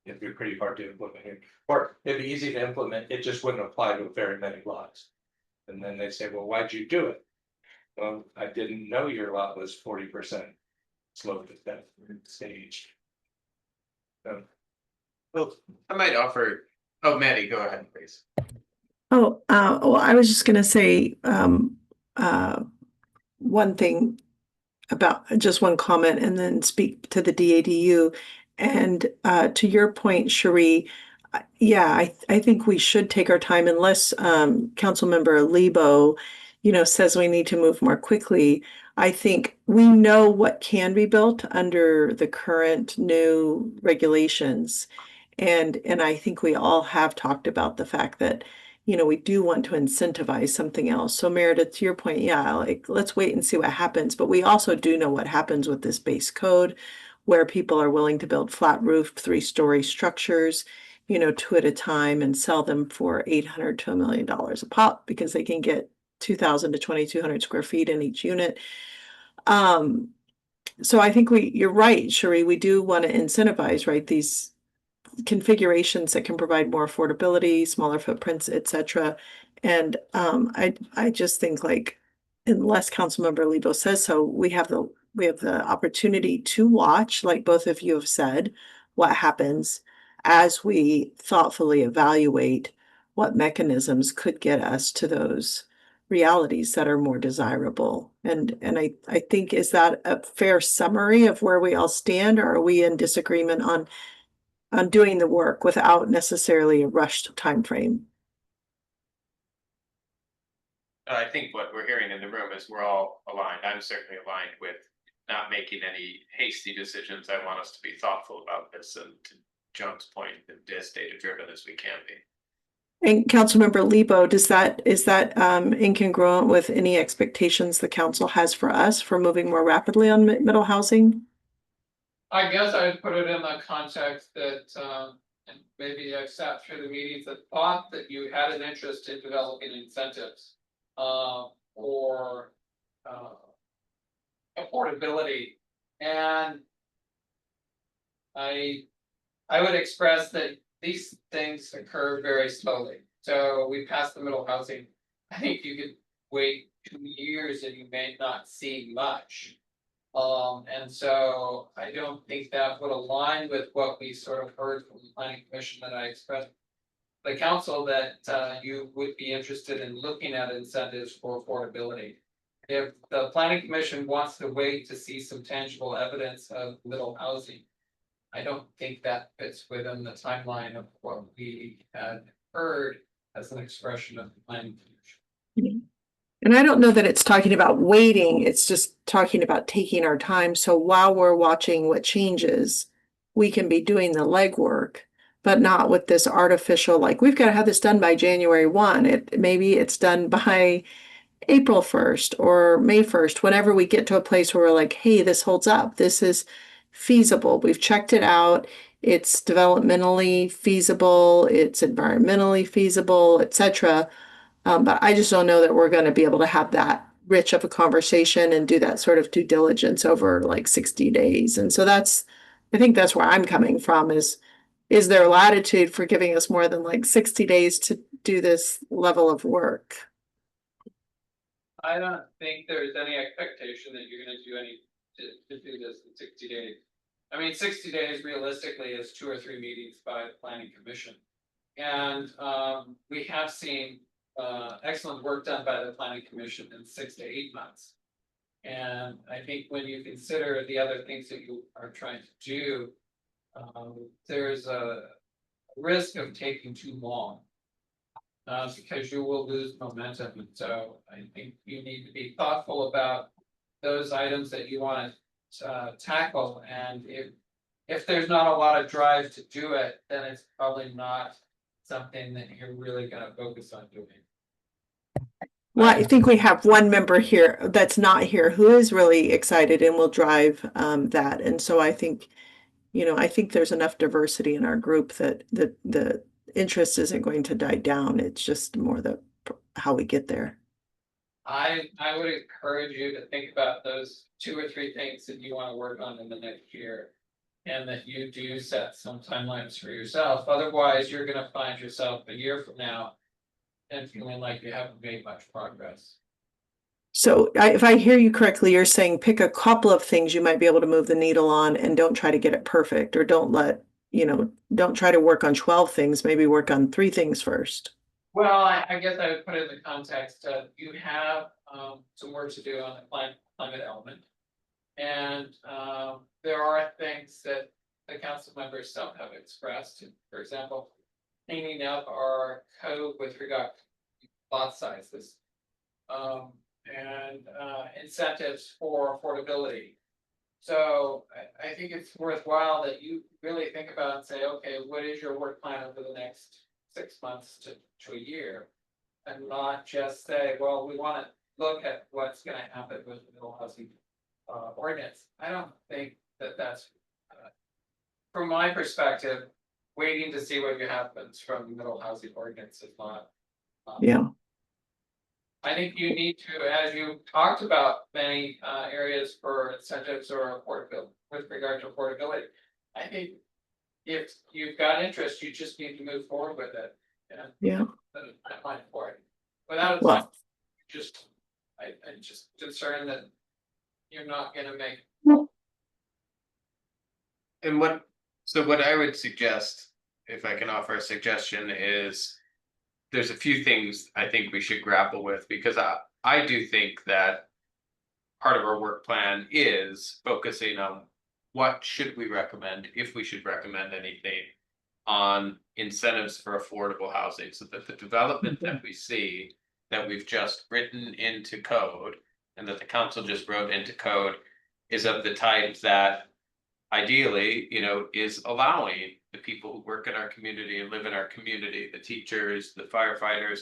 It'd be pretty hard to implement here, or it'd be easy to implement, it just wouldn't apply to very many lots. And then they say, well, why'd you do it? Well, I didn't know your lot was 40% sloped at that stage. Well, I might offer, oh, Maddie, go ahead, please. Oh, well, I was just gonna say, one thing about just one comment and then speak to the DADU. And to your point, Cherie, yeah, I think we should take our time unless Councilmember Lebo, says we need to move more quickly. I think we know what can be built under the current new regulations. And I think we all have talked about the fact that, we do want to incentivize something else. So Meredith, to your point, yeah, like let's wait and see what happens. But we also do know what happens with this base code. where people are willing to build flat roofed 3-story structures, 2 at a time and sell them for 800 to $1 million a pop because they can get 2,000 to 2,200 square feet in each unit. So I think you're right, Cherie, we do want to incentivize, right, these configurations that can provide more affordability, smaller footprints, etc. And I just think like unless Councilmember Lebo says so, we have the opportunity to watch, like both of you have said, what happens as we thoughtfully evaluate what mechanisms could get us to those realities that are more desirable. And I think, is that a fair summary of where we all stand, or are we in disagreement on doing the work without necessarily a rushed timeframe? I think what we're hearing in the room is we're all aligned. I'm certainly aligned with not making any hasty decisions. I want us to be thoughtful about this, and to Joan's point, as data driven as we can be. And Councilmember Lebo, is that incongruent with any expectations the council has for us for moving more rapidly on middle housing? I guess I would put it in the context that, and maybe I sat through the meetings that thought that you had an interest in developing incentives. For affordability, and I would express that these things occur very slowly. So we passed the middle housing. I think you could wait 2 years and you may not see much. And so I don't think that would align with what we sort of heard from the planning commission that I expressed. The council that you would be interested in looking at incentives for affordability. If the planning commission wants to wait to see some tangible evidence of middle housing, I don't think that fits within the timeline of what we had heard as an expression of the planning commission. And I don't know that it's talking about waiting, it's just talking about taking our time. So while we're watching what changes, we can be doing the legwork, but not with this artificial, like, we've got to have this done by January 1. Maybe it's done by April 1st or May 1st, whenever we get to a place where we're like, hey, this holds up. This is feasible. We've checked it out. It's developmentally feasible. It's environmentally feasible, etc. But I just don't know that we're going to be able to have that rich of a conversation and do that sort of due diligence over like 60 days. And so I think that's where I'm coming from is there latitude for giving us more than like 60 days to do this level of work? I don't think there's any expectation that you're gonna do to do this in 60 days. I mean, 60 days realistically is 2 or 3 meetings by the planning commission. And we have seen excellent work done by the planning commission in 6 to 8 months. And I think when you consider the other things that you are trying to do, there's a risk of taking too long. Because you will lose momentum, and so I think you need to be thoughtful about those items that you want to tackle, and if there's not a lot of drive to do it, then it's probably not something that you're really gonna focus on doing. Well, I think we have one member here that's not here who is really excited and will drive that. And so I think, I think there's enough diversity in our group that the interest isn't going to die down. It's just more how we get there. I would encourage you to think about those 2 or 3 things that you want to work on in the next year. And that you do set some timelines for yourself. Otherwise, you're gonna find yourself a year from now and feeling like you haven't made much progress. So if I hear you correctly, you're saying pick a couple of things you might be able to move the needle on and don't try to get it perfect, or don't try to work on 12 things, maybe work on 3 things first. Well, I guess I would put it in the context of you have some work to do on the climate element. And there are things that the council members don't have expressed. For example, cleaning up our code with regard to lot sizes. And incentives for affordability. So I think it's worthwhile that you really think about and say, okay, what is your work plan over the next 6 months to a year? And not just say, well, we want to look at what's going to happen with the middle housing ordinance. I don't think that that's from my perspective, waiting to see what happens from the middle housing ordinance is not. Yeah, I think you need to, as you talked about many areas for incentives or affordability, with regard to affordability. I think if you've got interest, you just need to move forward with it. yeah. I'm fine for it. Without a Well- time, just, I'm just concerned that you're not gonna make. And what I would suggest, if I can offer a suggestion, is there's a few things I think we should grapple with, because I do think that part of our work plan is focusing on what should we recommend, if we should recommend anything, on incentives for affordable housing, so that the development that we see that we've just written into code and that the council just wrote into code is of the type that ideally, is allowing the people who work in our community and live in our community, the teachers, the firefighters,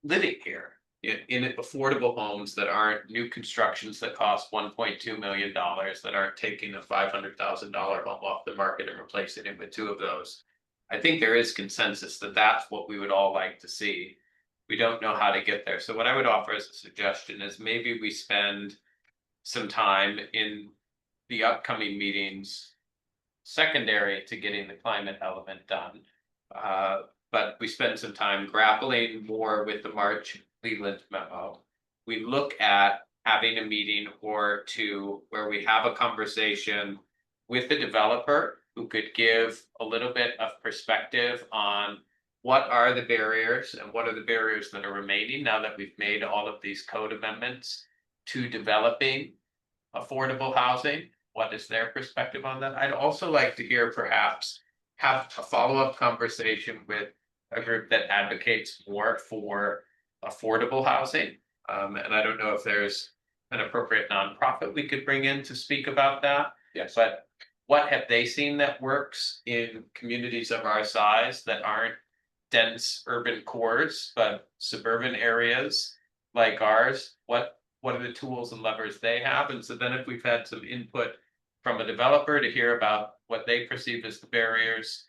living here in affordable homes that aren't new constructions that cost $1.2 million, that aren't taking a $500,000 home off the market and replacing it with two of those. I think there is consensus that that's what we would all like to see. We don't know how to get there. So what I would offer as a suggestion is maybe we spend some time in the upcoming meetings secondary to getting the climate element done. But we spend some time grappling more with the March Leland memo. We look at having a meeting or two where we have a conversation with the developer who could give a little bit of perspective on what are the barriers and what are the barriers that are remaining now that we've made all of these code amendments to developing affordable housing. What is their perspective on that? I'd also like to hear perhaps have a follow-up conversation with a group that advocates more for affordable housing. And I don't know if there's an appropriate nonprofit we could bring in to speak about that. Yes. But what have they seen that works in communities of our size that aren't dense urban cores, but suburban areas like ours? What are the tools and levers they have? And so then if we've had some input from a developer to hear about what they perceive as the barriers,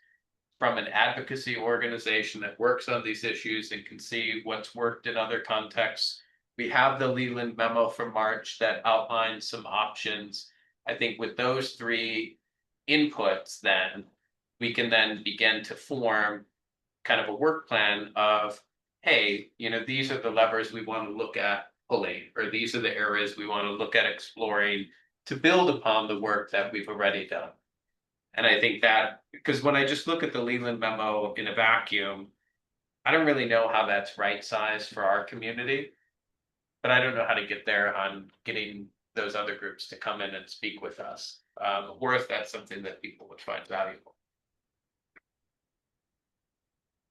from an advocacy organization that works on these issues and can see what's worked in other contexts. We have the Leland memo from March that outlines some options. I think with those three inputs, then we can then begin to form kind of a work plan of, hey, these are the levers we want to look at pulling, or these are the areas we want to look at exploring to build upon the work that we've already done. And I think that, because when I just look at the Leland memo in a vacuum, I don't really know how that's right sized for our community. But I don't know how to get there on getting those other groups to come in and speak with us, or if that's something that people would find valuable.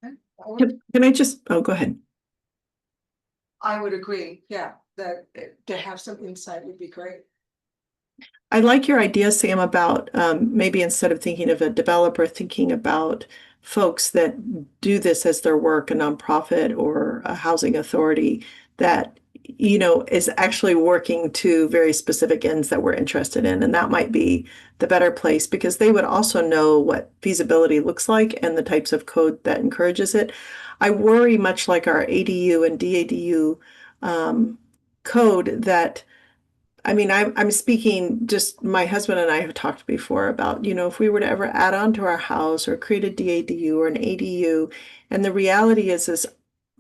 Can I just, oh, go ahead. I would agree, yeah, that to have some insight would be great. I like your idea, Sam, about maybe instead of thinking of a developer, thinking about folks that do this as their work, a nonprofit or a housing authority that, is actually working to very specific ends that we're interested in. And that might be the better place because they would also know what feasibility looks like and the types of code that encourages it. I worry, much like our ADU and DADU code, that I'm speaking, just my husband and I have talked before about, if we were to ever add on to our house or create a DADU or an ADU, and the reality is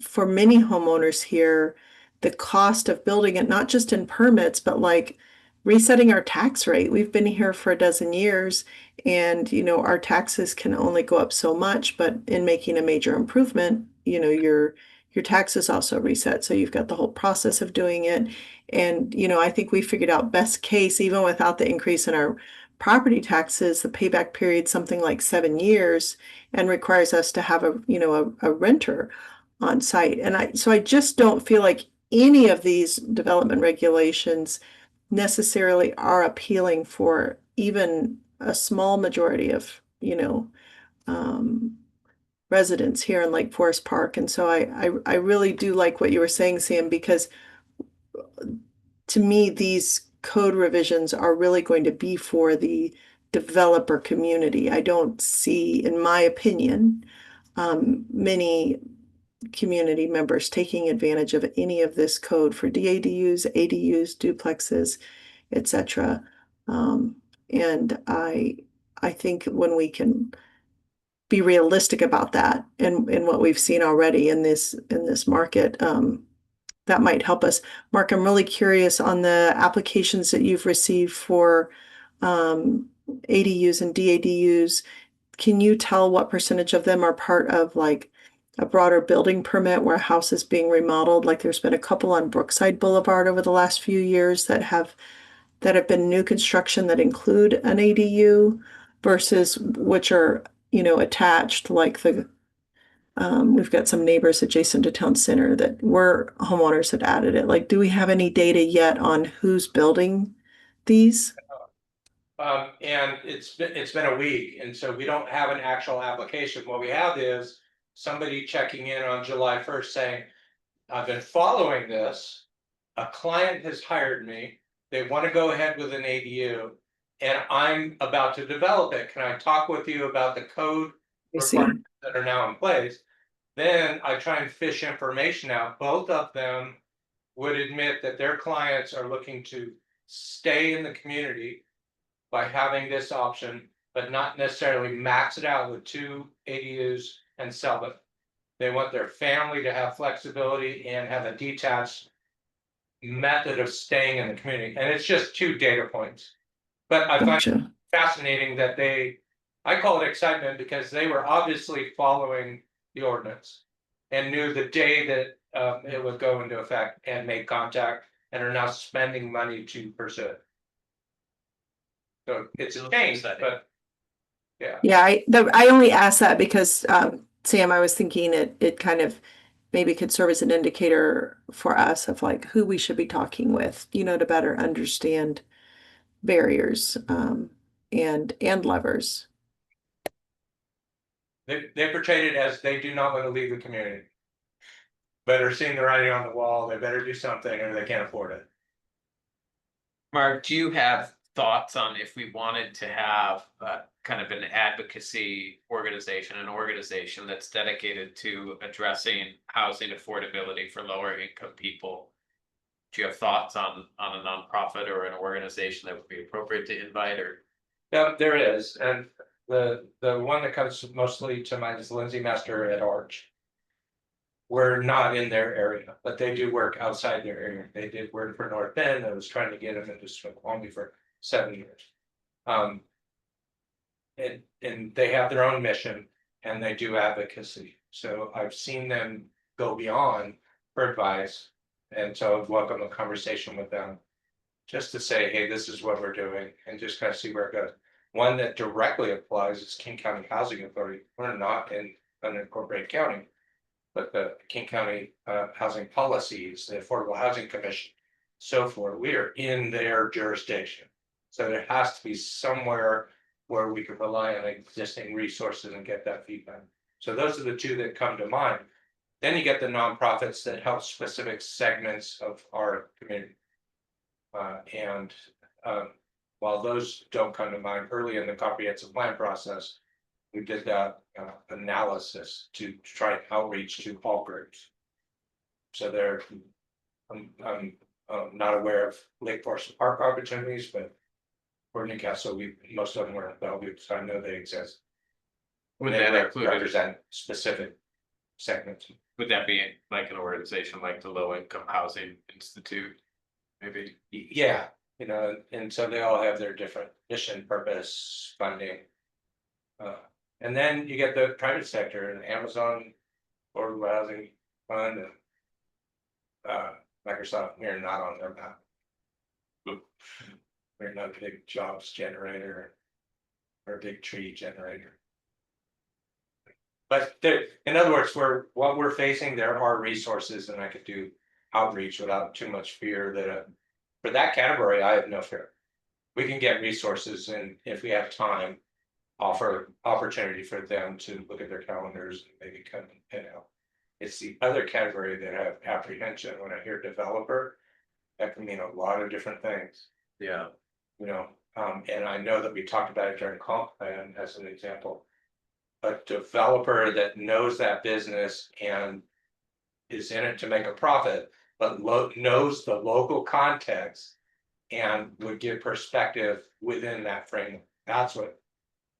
for many homeowners here, the cost of building it, not just in permits, but like resetting our tax rate. We've been here for a dozen years and, our taxes can only go up so much, but in making a major improvement, your taxes also reset. So you've got the whole process of doing it. And, I think we figured out best case, even without the increase in our property taxes, the payback period, something like 7 years, and requires us to have a renter on site. And I just don't feel like any of these development regulations necessarily are appealing for even a small majority of, residents here in Lake Forest Park. And so I really do like what you were saying, Sam, because to me, these code revisions are really going to be for the developer community. I don't see, in my opinion, many community members taking advantage of any of this code for DADUs, ADUs, duplexes, etc. And I think when we can be realistic about that and what we've seen already in this market, that might help us. Mark, I'm really curious on the applications that you've received for ADUs and DADUs. Can you tell what percentage of them are part of like a broader building permit where a house is being remodeled? Like there's been a couple on Brookside Boulevard over the last few years that have been new construction that include an ADU versus which are, attached, like we've got some neighbors adjacent to town center that were homeowners that added it. Like, do we have any data yet on who's building these? And it's been a week, and so we don't have an actual application. What we have is somebody checking in on July 1st saying, I've been following this. A client has hired me. They want to go ahead with an ADU, and I'm about to develop it. Can I talk with you about the code I see. requirements that are now in place? Then I try and fish information out. Both of them would admit that their clients are looking to stay in the community by having this option, but not necessarily max it out with 2 ADUs and sell it. They want their family to have flexibility and have a detached method of staying in the community. And it's just 2 data points. But I find it Gotcha. fascinating that I call it excitement because they were obviously following the ordinance and knew the day that it would go into effect and made contact and are now spending money to pursue it. So it's a change, but yeah. Yeah, I only asked that because Sam, I was thinking it kind of maybe could serve as an indicator for us of like who we should be talking with, to better understand barriers and levers. They portrayed it as they do not want to leave the community. Better seeing the writing on the wall, they better do something or they can't afford it. Mark, do you have thoughts on if we wanted to have kind of an advocacy organization, an organization that's dedicated to addressing housing affordability for lower income people? Do you have thoughts on a nonprofit or an organization that would be appropriate to invite? Or Yeah, there is, and the one that comes mostly to mind is Lindsay Master at Arch. We're not in their area, but they do work outside their area. They did work for North Bend. I was trying to get them into Snoqualmie for 7 years. And they have their own mission and they do advocacy. So I've seen them go beyond for advice. And so I'd welcome a conversation with them just to say, hey, this is what we're doing and just kind of see where it goes. One that directly applies is King County Housing Authority. We're not in unincorporated county, but the King County housing policies, the Affordable Housing Commission, so forth, we are in their jurisdiction. So there has to be somewhere where we can rely on existing resources and get that feedback. So those are the 2 that come to mind. Then you get the nonprofits that help specific segments of our community. While those don't come to mind early in the comprehensive plan process, we did that analysis to try outreach to all groups. So I'm not aware of Lake Forest Park opportunities, but for Newcastle, most of them were in Bellevue, so I know they exist. would They that include represent specific segments. would that be like an organization like the Low Income Housing Institute? Maybe. Yeah, and so they all have their different mission, purpose, funding. And then you get the private sector and Amazon, Affordable Housing Fund, and Microsoft. We're not on their map. We're not a big jobs generator or a big tree generator. But in other words, what we're facing, there are resources, and I could do outreach without too much fear that for that category, I have no fear. We can get resources, and if we have time, offer opportunity for them to look at their calendars and maybe come and help. It's the other category that I have apprehension when I hear developer. That can mean a lot of different things. Yeah. You know, and I know that we talked about it during comp plan as an example. A developer that knows that business and is in it to make a profit, but knows the local context. And would give perspective within that frame. That's what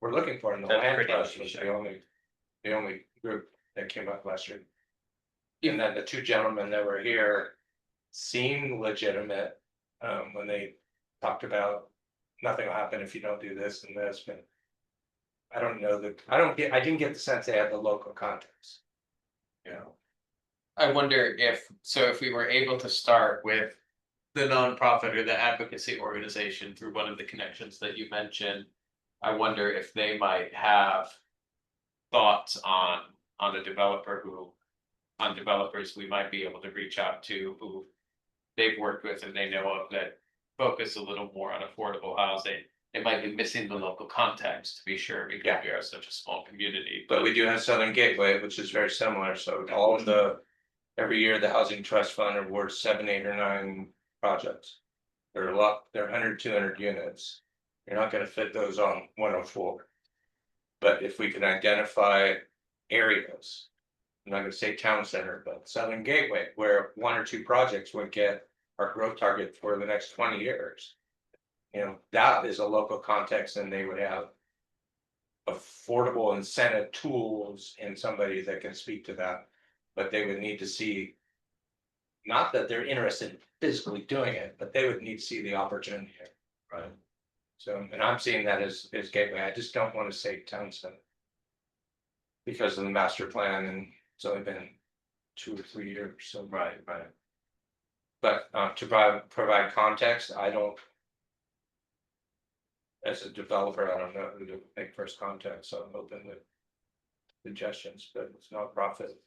we're looking for in the That's land pretty trust niche. was the only group that came up last year. And then the two gentlemen that were here seemed legitimate, when they talked about nothing will happen if you don't do this and this, but. I don't know that, I didn't get the sense they had the local context. You know, I wonder if we were able to start with the nonprofit or the advocacy organization through one of the connections that you mentioned. I wonder if they might have thoughts on a developer on developers we might be able to reach out to who they've worked with and they know of that focus a little more on affordable housing. It might be missing the local context to be sure, because we are such a small community. but we do have Southern Gateway, which is very similar, so all of every year, the Housing Trust Fund awards 7, 8, or 9 projects. They're 100, 200 units. You're not gonna fit those on 104. But if we can identify areas, I'm not gonna say town center, but Southern Gateway, where 1 or 2 projects would get our growth target for the next 20 years. You know, that is a local context and they would have affordable incentive tools and somebody that can speak to that. But they would need to see. Not that they're interested in physically doing it, but they would need to see the opportunity here, right? So, and I'm seeing that as gateway, I just don't want to say town center. Because of the master plan and it's only been 2 or 3 years, so. Right. But to provide context, I don't. As a developer, I don't know who to make first contact, so I'm open with suggestions, but it's not profit.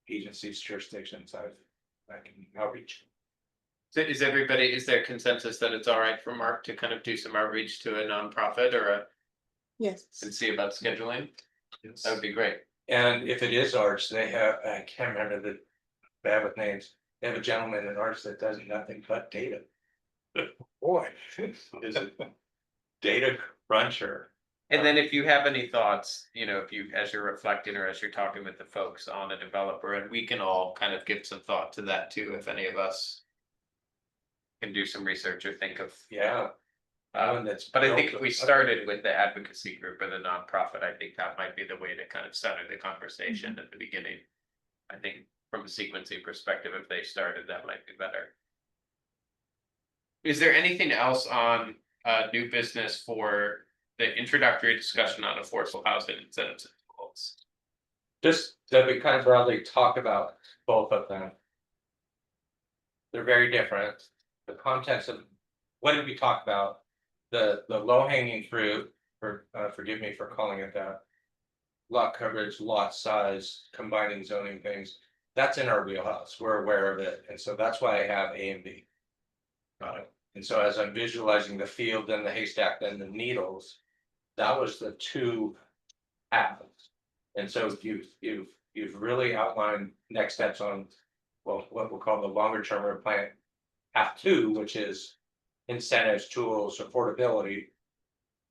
Agencies, jurisdictions, I can outreach. So is there consensus that it's all right for Mark to kind of do some outreach to a nonprofit Yes. and see about scheduling? That would be great. And if it is arts, they have, I can't remember the, bad with names, they have a gentleman in arts that does nothing but data. Boy, is it data cruncher. And then if you have any thoughts, if you, as you're reflecting or as you're talking with the folks on a developer, and we can all kind of give some thought to that too, if any of us can do some research or think of. Yeah. But I think if we started with the advocacy group or the nonprofit, I think that might be the way to kind of center the conversation at the beginning. I think from a sequencing perspective, if they started, that might be better. Is there anything else on new business for the introductory discussion on affordable housing incentives and goals? Just that we kind of broadly talk about both of them. They're very different. The context of what did we talk about? The low hanging fruit, forgive me for calling it that. Lot coverage, lot size, combining zoning things. That's in our wheelhouse. We're aware of it. And so that's why I have A and B. Got it. And so as I'm visualizing the field, then the haystack, then the needles, that was the 2 paths. And so you've really outlined next steps on, well, what we'll call the longer term plan. Path 2, which is incentives, tools, affordability,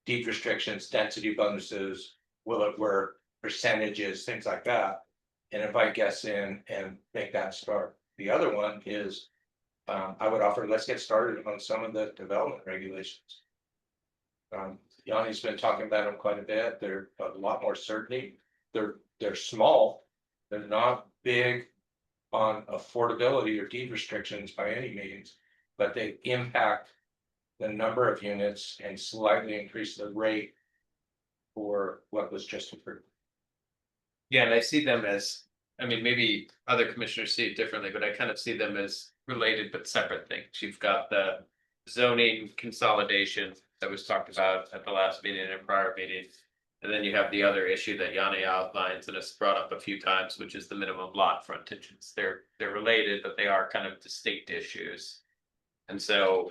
deed restrictions, density bonuses, will it work, percentages, things like that. And invite guests in and make that start. The other one is, I would offer, let's get started on some of the development regulations. Yanni's been talking about them quite a bit. They're a lot more certainty. They're small. They're not big on affordability or deed restrictions by any means, but they impact the number of units and slightly increase the rate for what was just approved. Yeah, and I see them as, maybe other commissioners see it differently, but I kind of see them as related but separate things. You've got the zoning consolidation that was talked about at the last meeting and prior meetings. And then you have the other issue that Yanni outlines and has brought up a few times, which is the minimum lot frontages. They're related, but they are kind of distinct issues. And so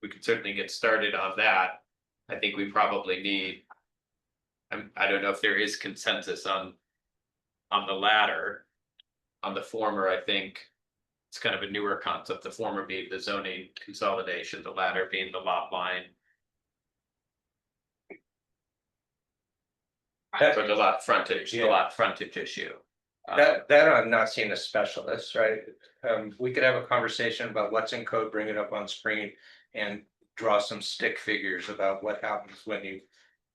we could certainly get started on that. I think we probably need, I don't know if there is consensus on the latter. On the former, I think it's kind of a newer concept, the former being the zoning consolidation, the latter being the lot line. Or the lot frontage, the Yeah. lot frontage issue. That I'm not seeing a specialist, right? We could have a conversation about what's in code, bring it up on screen and draw some stick figures about what happens when you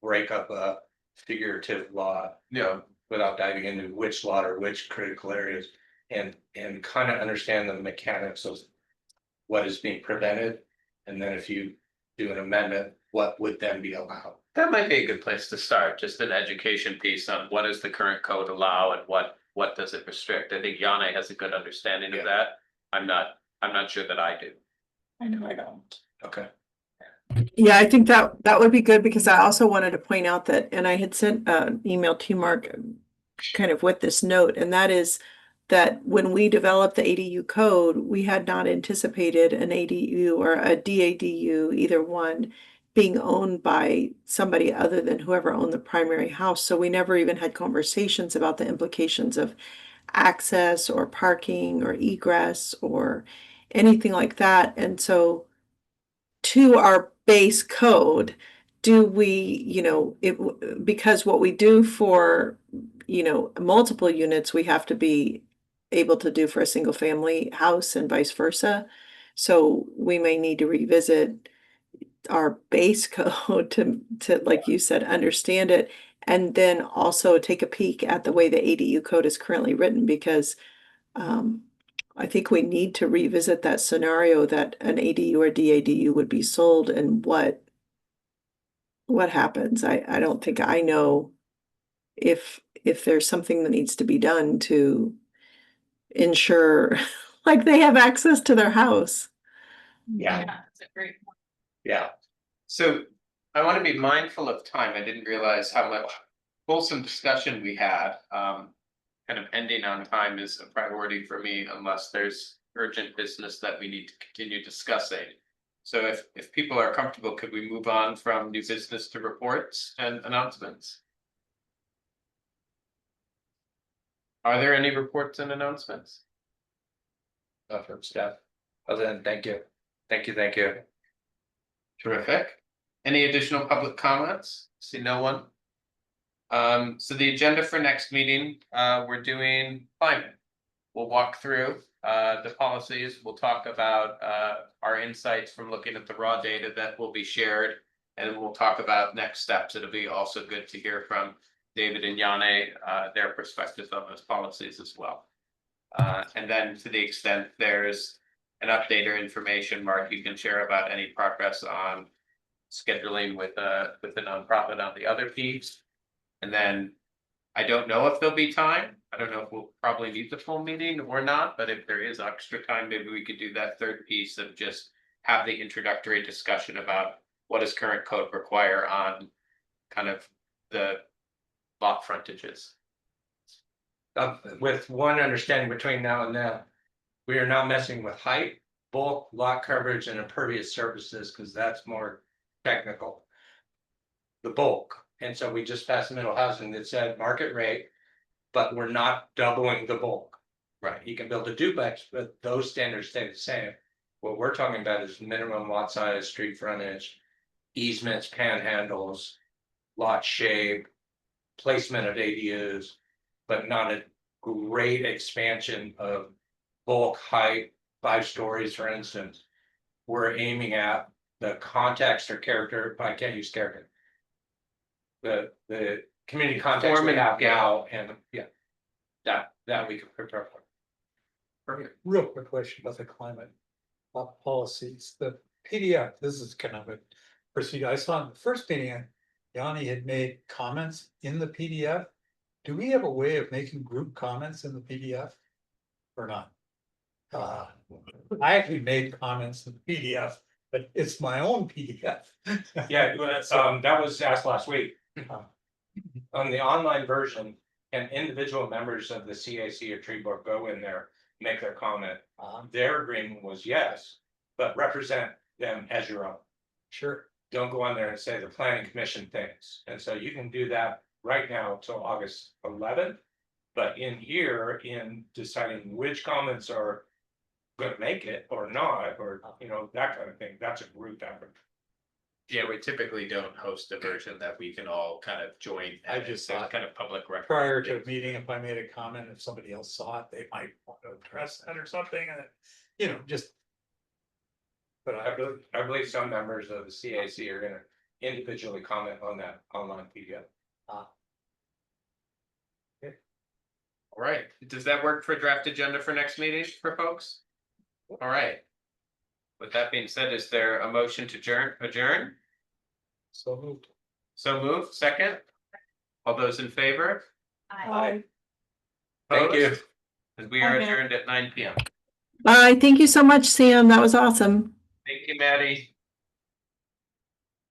break up a figurative law. Without diving into which lot or which critical areas and kind of understand the mechanics of what is being prevented. And then if you do an amendment, what would then be allowed? That might be a good place to start, just an education piece on what does the current code allow and what does it restrict? I think Yane has a good understanding Yeah. of that. I'm not sure that I do. I know I don't. Okay. Yeah, I think that would be good because I also wanted to point out that, and I had sent an email to Mark kind of with this note, and that is that when we developed the ADU code, we had not anticipated an ADU or a DADU, either one, being owned by somebody other than whoever owned the primary house. So we never even had conversations about the implications of access or parking or egress or anything like that. And so to our base code, do we, because what we do for, multiple units, we have to be able to do for a single family house and vice versa. So we may need to revisit our base code to, like you said, understand it. And then also take a peek at the way the ADU code is currently written, because I think we need to revisit that scenario that an ADU or DADU would be sold and what happens. I don't think I know if there's something that needs to be done to ensure like they have access to their house. Yeah. That's a great point. Yeah. So I want to be mindful of time. I didn't realize how much fulsome discussion we had. Kind of ending on time is a priority for me unless there's urgent business that we need to continue discussing. So if people are comfortable, could we move on from new business to reports and announcements? Are there any reports and announcements? From staff. Other than thank you. Thank you. Terrific. Any additional public comments? See no one. So the agenda for next meeting, we're doing climate. We'll walk through the policies. We'll talk about our insights from looking at the raw data that will be shared, and we'll talk about next steps. It'll be also good to hear from David and Yane, their perspectives on those policies as well. And then to the extent there's an update or information, Mark, you can share about any progress on scheduling with the nonprofit on the other piece. And then I don't know if there'll be time. I don't know if we'll probably need the full meeting or not, but if there is extra time, maybe we could do that third piece of just have the introductory discussion about what does current code require on kind of the lot frontages. With one understanding between now and then, we are not messing with height, bulk, lot coverage, and impervious surfaces, because that's more technical. The bulk, and so we just passed middle housing that said market rate, but we're not doubling the bulk. Right, you can build a duplex, but those standards stay the same. What we're talking about is minimum lot size, street frontage, easements, panhandles, lot shape, placement of ADUs, but not a great expansion of bulk height, 5 stories, for instance. We're aiming at the context or character, I can't use character. The community context Form we and have scale. now, and yeah, that we can prepare for. Real quick question about the climate policies, the PDF, this is kind of a procedure. I saw in the first meeting, Yanni had made comments in the PDF. Do we have a way of making group comments in the PDF or not? I actually made comments in the PDF, but it's my own PDF. Yeah, that was asked last week. On the online version, and individual members of the CAC or tree board go in there, make their comment. Their agreement was yes, but represent them as your own. Sure. Don't go on there and say the planning commission thinks, and so you can do that right now till August 11th. But in here, in deciding which comments are gonna make it or not, or, that kind of thing. That's a group effort. Yeah, we typically don't host a version that we can all kind of join. I just There's thought kind of public record. Prior to a meeting, if I made a comment, if somebody else saw it, they might want to address that or something, and just. But I believe some members of the CAC are gonna individually comment on that online PDF. All right, does that work for draft agenda for next meeting for folks? All right. With that being said, is there a motion to adjourn? So moved. So moved, second? All those in favor? Aye. Thank you. Opposed? And we are Bye, Matt. adjourned at 9 p.m. Bye. Thank you so much, Sam. That was awesome. Thank you, Maddie.